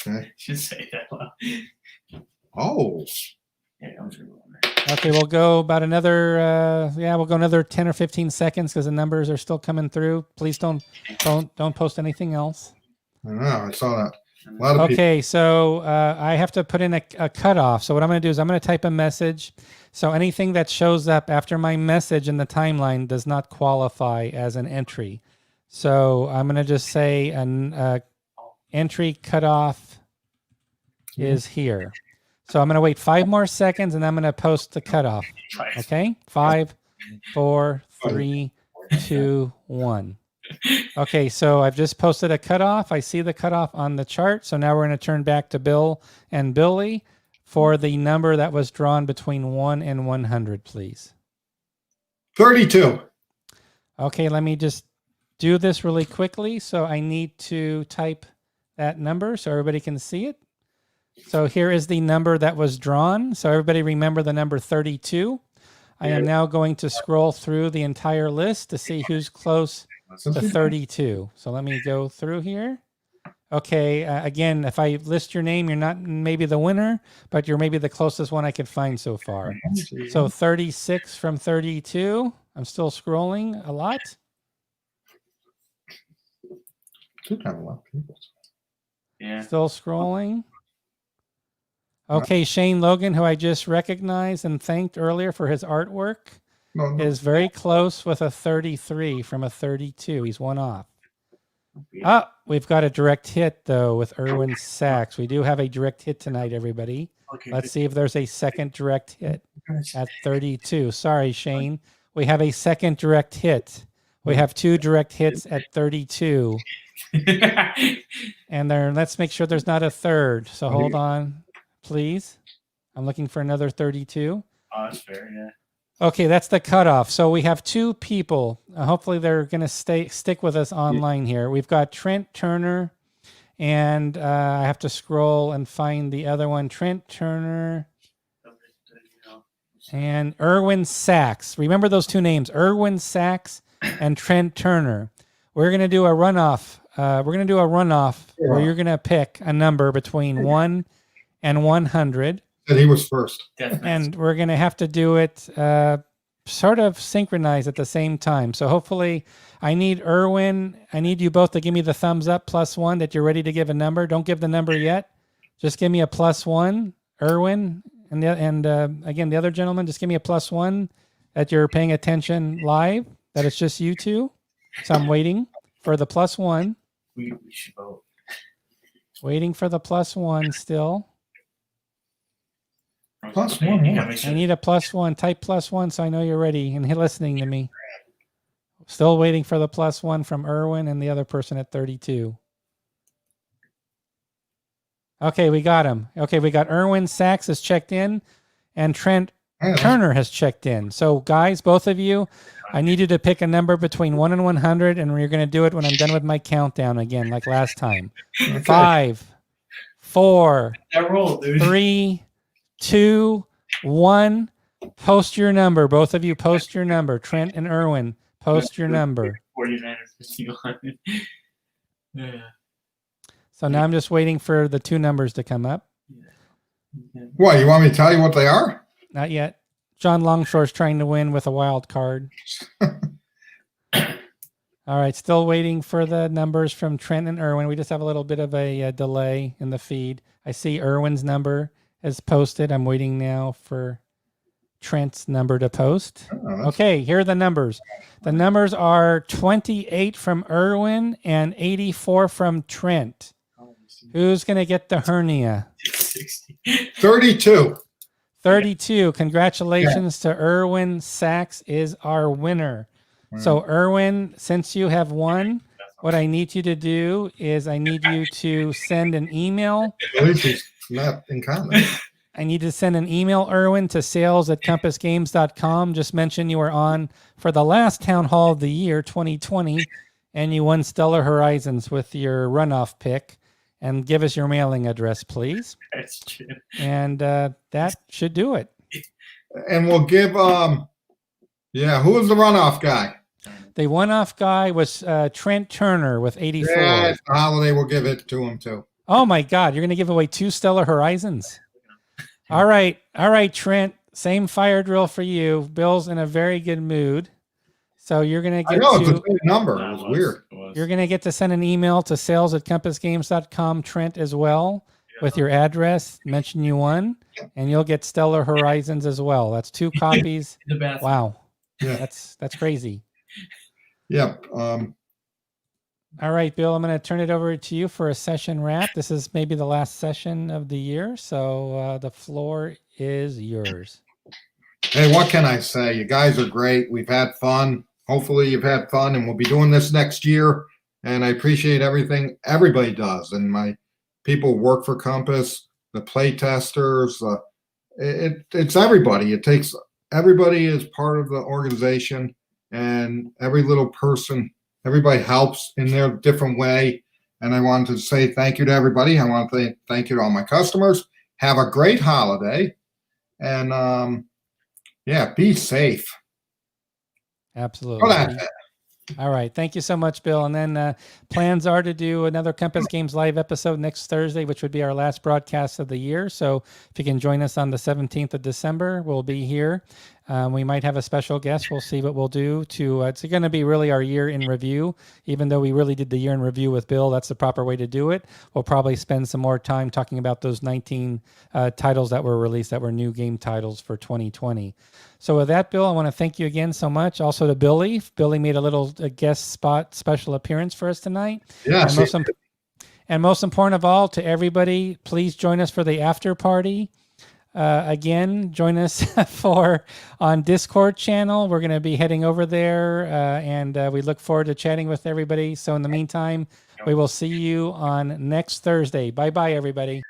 [SPEAKER 2] Okay.
[SPEAKER 3] Should say that loud.
[SPEAKER 2] Oh.
[SPEAKER 3] Yeah, I'm just rolling.
[SPEAKER 1] Okay, we'll go about another we'll go another 10 or 15 seconds because the numbers are still coming through. Please don't post anything else.
[SPEAKER 2] I know, I saw that. A lot of
[SPEAKER 1] Okay, so I have to put in a cutoff. So what I'm going to do is I'm going to type a message. So anything that shows up after my message in the timeline does not qualify as an entry. So I'm going to just say an entry cutoff is here. So I'm going to wait 5 more seconds, and I'm going to post the cutoff. Okay? 5, 4, 3, 2, 1. Okay, so I've just posted a cutoff. I see the cutoff on the chart. So now we're going to turn back to Bill and Billy for the number that was drawn between 1 and 100, please.
[SPEAKER 2] 32.
[SPEAKER 1] Okay, let me just do this really quickly. So I need to type that number so everybody can see it. So here is the number that was drawn. So everybody remember the number 32. I am now going to scroll through the entire list to see who's close to 32. So let me go through here. Okay, again, if I list your name, you're not maybe the winner, but you're maybe the closest one I could find so far. So 36 from 32. I'm still scrolling a lot.
[SPEAKER 2] Should have a lot of people.
[SPEAKER 3] Yeah.
[SPEAKER 1] Still scrolling. Okay, Shane Logan, who I just recognized and thanked earlier for his artwork, is very close with a 33 from a 32. He's one off. Ah, we've got a direct hit, though, with Erwin Sachs. We do have a direct hit tonight, everybody.
[SPEAKER 3] Okay.
[SPEAKER 1] Let's see if there's a second direct hit at 32. Sorry, Shane. We have a second direct hit. We have 2 direct hits at 32. And there, let's make sure there's not a third. So hold on, please. I'm looking for another 32.
[SPEAKER 3] Oh, that's fair, yeah.
[SPEAKER 1] Okay, that's the cutoff. So we have 2 people. Hopefully they're going to stick with us online here. We've got Trent Turner, and I have to scroll and find the other one. Trent Turner and Erwin Sachs. Remember those 2 names, Erwin Sachs and Trent Turner. We're going to do a runoff. Where you're going to pick a number between 1 and 100.
[SPEAKER 2] And he was first.
[SPEAKER 3] Definitely.
[SPEAKER 1] And we're going to have to do it sort of synchronized at the same time. So hopefully I need Erwin. I need you both to give me the thumbs up +1 that you're ready to give a number. Don't give the number yet. Just give me a +1, Erwin. And again, the other gentleman, just give me a +1 that you're paying attention live. that it's just you two. So I'm waiting for the +1.
[SPEAKER 3] We should vote.
[SPEAKER 1] Waiting for the +1 still.
[SPEAKER 2] +1
[SPEAKER 3] You gotta
[SPEAKER 2] what?
[SPEAKER 3] make sure-
[SPEAKER 1] I need a +1. Type +1 so I know you're ready and listening to me. Still waiting for the +1 from Erwin and the other person at 32. Okay, we got him. Okay, we got Erwin Sachs has checked in, and Trent
[SPEAKER 2] Yeah,
[SPEAKER 1] Turner has checked in. So, guys, both of you, I need you to pick a number between 1 and 100, and we're going to do it when I'm done with my countdown again, like last time.
[SPEAKER 2] okay.
[SPEAKER 1] 5, 4,
[SPEAKER 3] That roll, dude.
[SPEAKER 1] 3, 2, 1. Post your number. Both of you post your number. Trent and Erwin, post your number.
[SPEAKER 3] 49 or 51. Yeah.
[SPEAKER 1] So now I'm just waiting for the two numbers to come up.
[SPEAKER 2] What, you want me to tell you what they are?
[SPEAKER 1] Not yet. John Longshore's trying to win with a wild card. All right, still waiting for the numbers from Trent and Erwin. We just have a little bit of a delay in the feed. I see Erwin's number is posted. I'm waiting now for Trent's number to post.
[SPEAKER 2] Oh, that's-
[SPEAKER 1] Okay, here are the numbers. The numbers are 28 from Erwin and 84 from Trent. Who's going to get the hernia?
[SPEAKER 3] 60.
[SPEAKER 2] 32.
[SPEAKER 1] 32. Congratulations to Erwin. Sachs is our winner. So, Erwin, since you have won, what I need you to do is I need you to send an email.
[SPEAKER 2] At least he's not in comment.
[SPEAKER 1] I need to send an email, Erwin, to sales@compassgames.com. Just mention you were on for the last town hall of the year, 2020, and you won Stellar Horizons with your runoff pick. And give us your mailing address, please.
[SPEAKER 3] That's true.
[SPEAKER 1] And that should do it.
[SPEAKER 2] And we'll give, who was the runoff guy?
[SPEAKER 1] The one-off guy was Trent Turner with 84.
[SPEAKER 2] Yeah, it's the holiday, we'll give it to him too.
[SPEAKER 1] Oh my God, you're going to give away 2 Stellar Horizons. All right, Trent, same fire drill for you. Bill's in a very good mood. So you're going to
[SPEAKER 2] I
[SPEAKER 1] get
[SPEAKER 2] know, it's a
[SPEAKER 1] to,
[SPEAKER 2] big number.
[SPEAKER 3] No,
[SPEAKER 2] It was weird.
[SPEAKER 3] It was.
[SPEAKER 1] you're going to get to send an email to sales@compassgames.com, Trent, as well, with your address, mention you won, and you'll get Stellar Horizons as well. That's 2 copies.
[SPEAKER 3] The bathroom.
[SPEAKER 1] Wow.
[SPEAKER 2] Yeah.
[SPEAKER 1] That's crazy.
[SPEAKER 2] Yep.
[SPEAKER 1] All right, Bill, I'm going to turn it over to you for a session wrap. This is maybe the last session of the year, so the floor is yours.
[SPEAKER 2] Hey, what can I say? You guys are great. We've had fun. Hopefully you've had fun, and we'll be doing this next year. And I appreciate everything everybody does. And my people work for Compass, the play testers, it's everybody. It takes everybody is part of the organization, and every little person, everybody helps in their different way. And I wanted to say thank you to everybody. I want to say thank you to all my customers. Have a great holiday. And be safe.
[SPEAKER 1] Absolutely.
[SPEAKER 2] Well, that's it.
[SPEAKER 1] All right. Thank you so much, Bill. And then plans are to do another Compass Games Live episode next Thursday, which would be our last broadcast of the year. So if you can join us on the 17th of December, we'll be here. We might have a special guest. We'll see what we'll do to, it's going to be really our year in review. Even though we really did the year in review with Bill, that's the proper way to do it. We'll probably spend some more time talking about those 19 titles that were released that were new game titles for 2020. So with that, Bill, I want to thank you again so much. Also to Billy. Billy made a little guest spot special appearance for us tonight.
[SPEAKER 2] Yes.
[SPEAKER 1] And most important of all, to everybody, please join us for the after party. Again, join us on Discord channel. We're going to be heading over there, and we look forward to chatting with everybody. So in the meantime, we will see you on next Thursday. Bye-bye, everybody.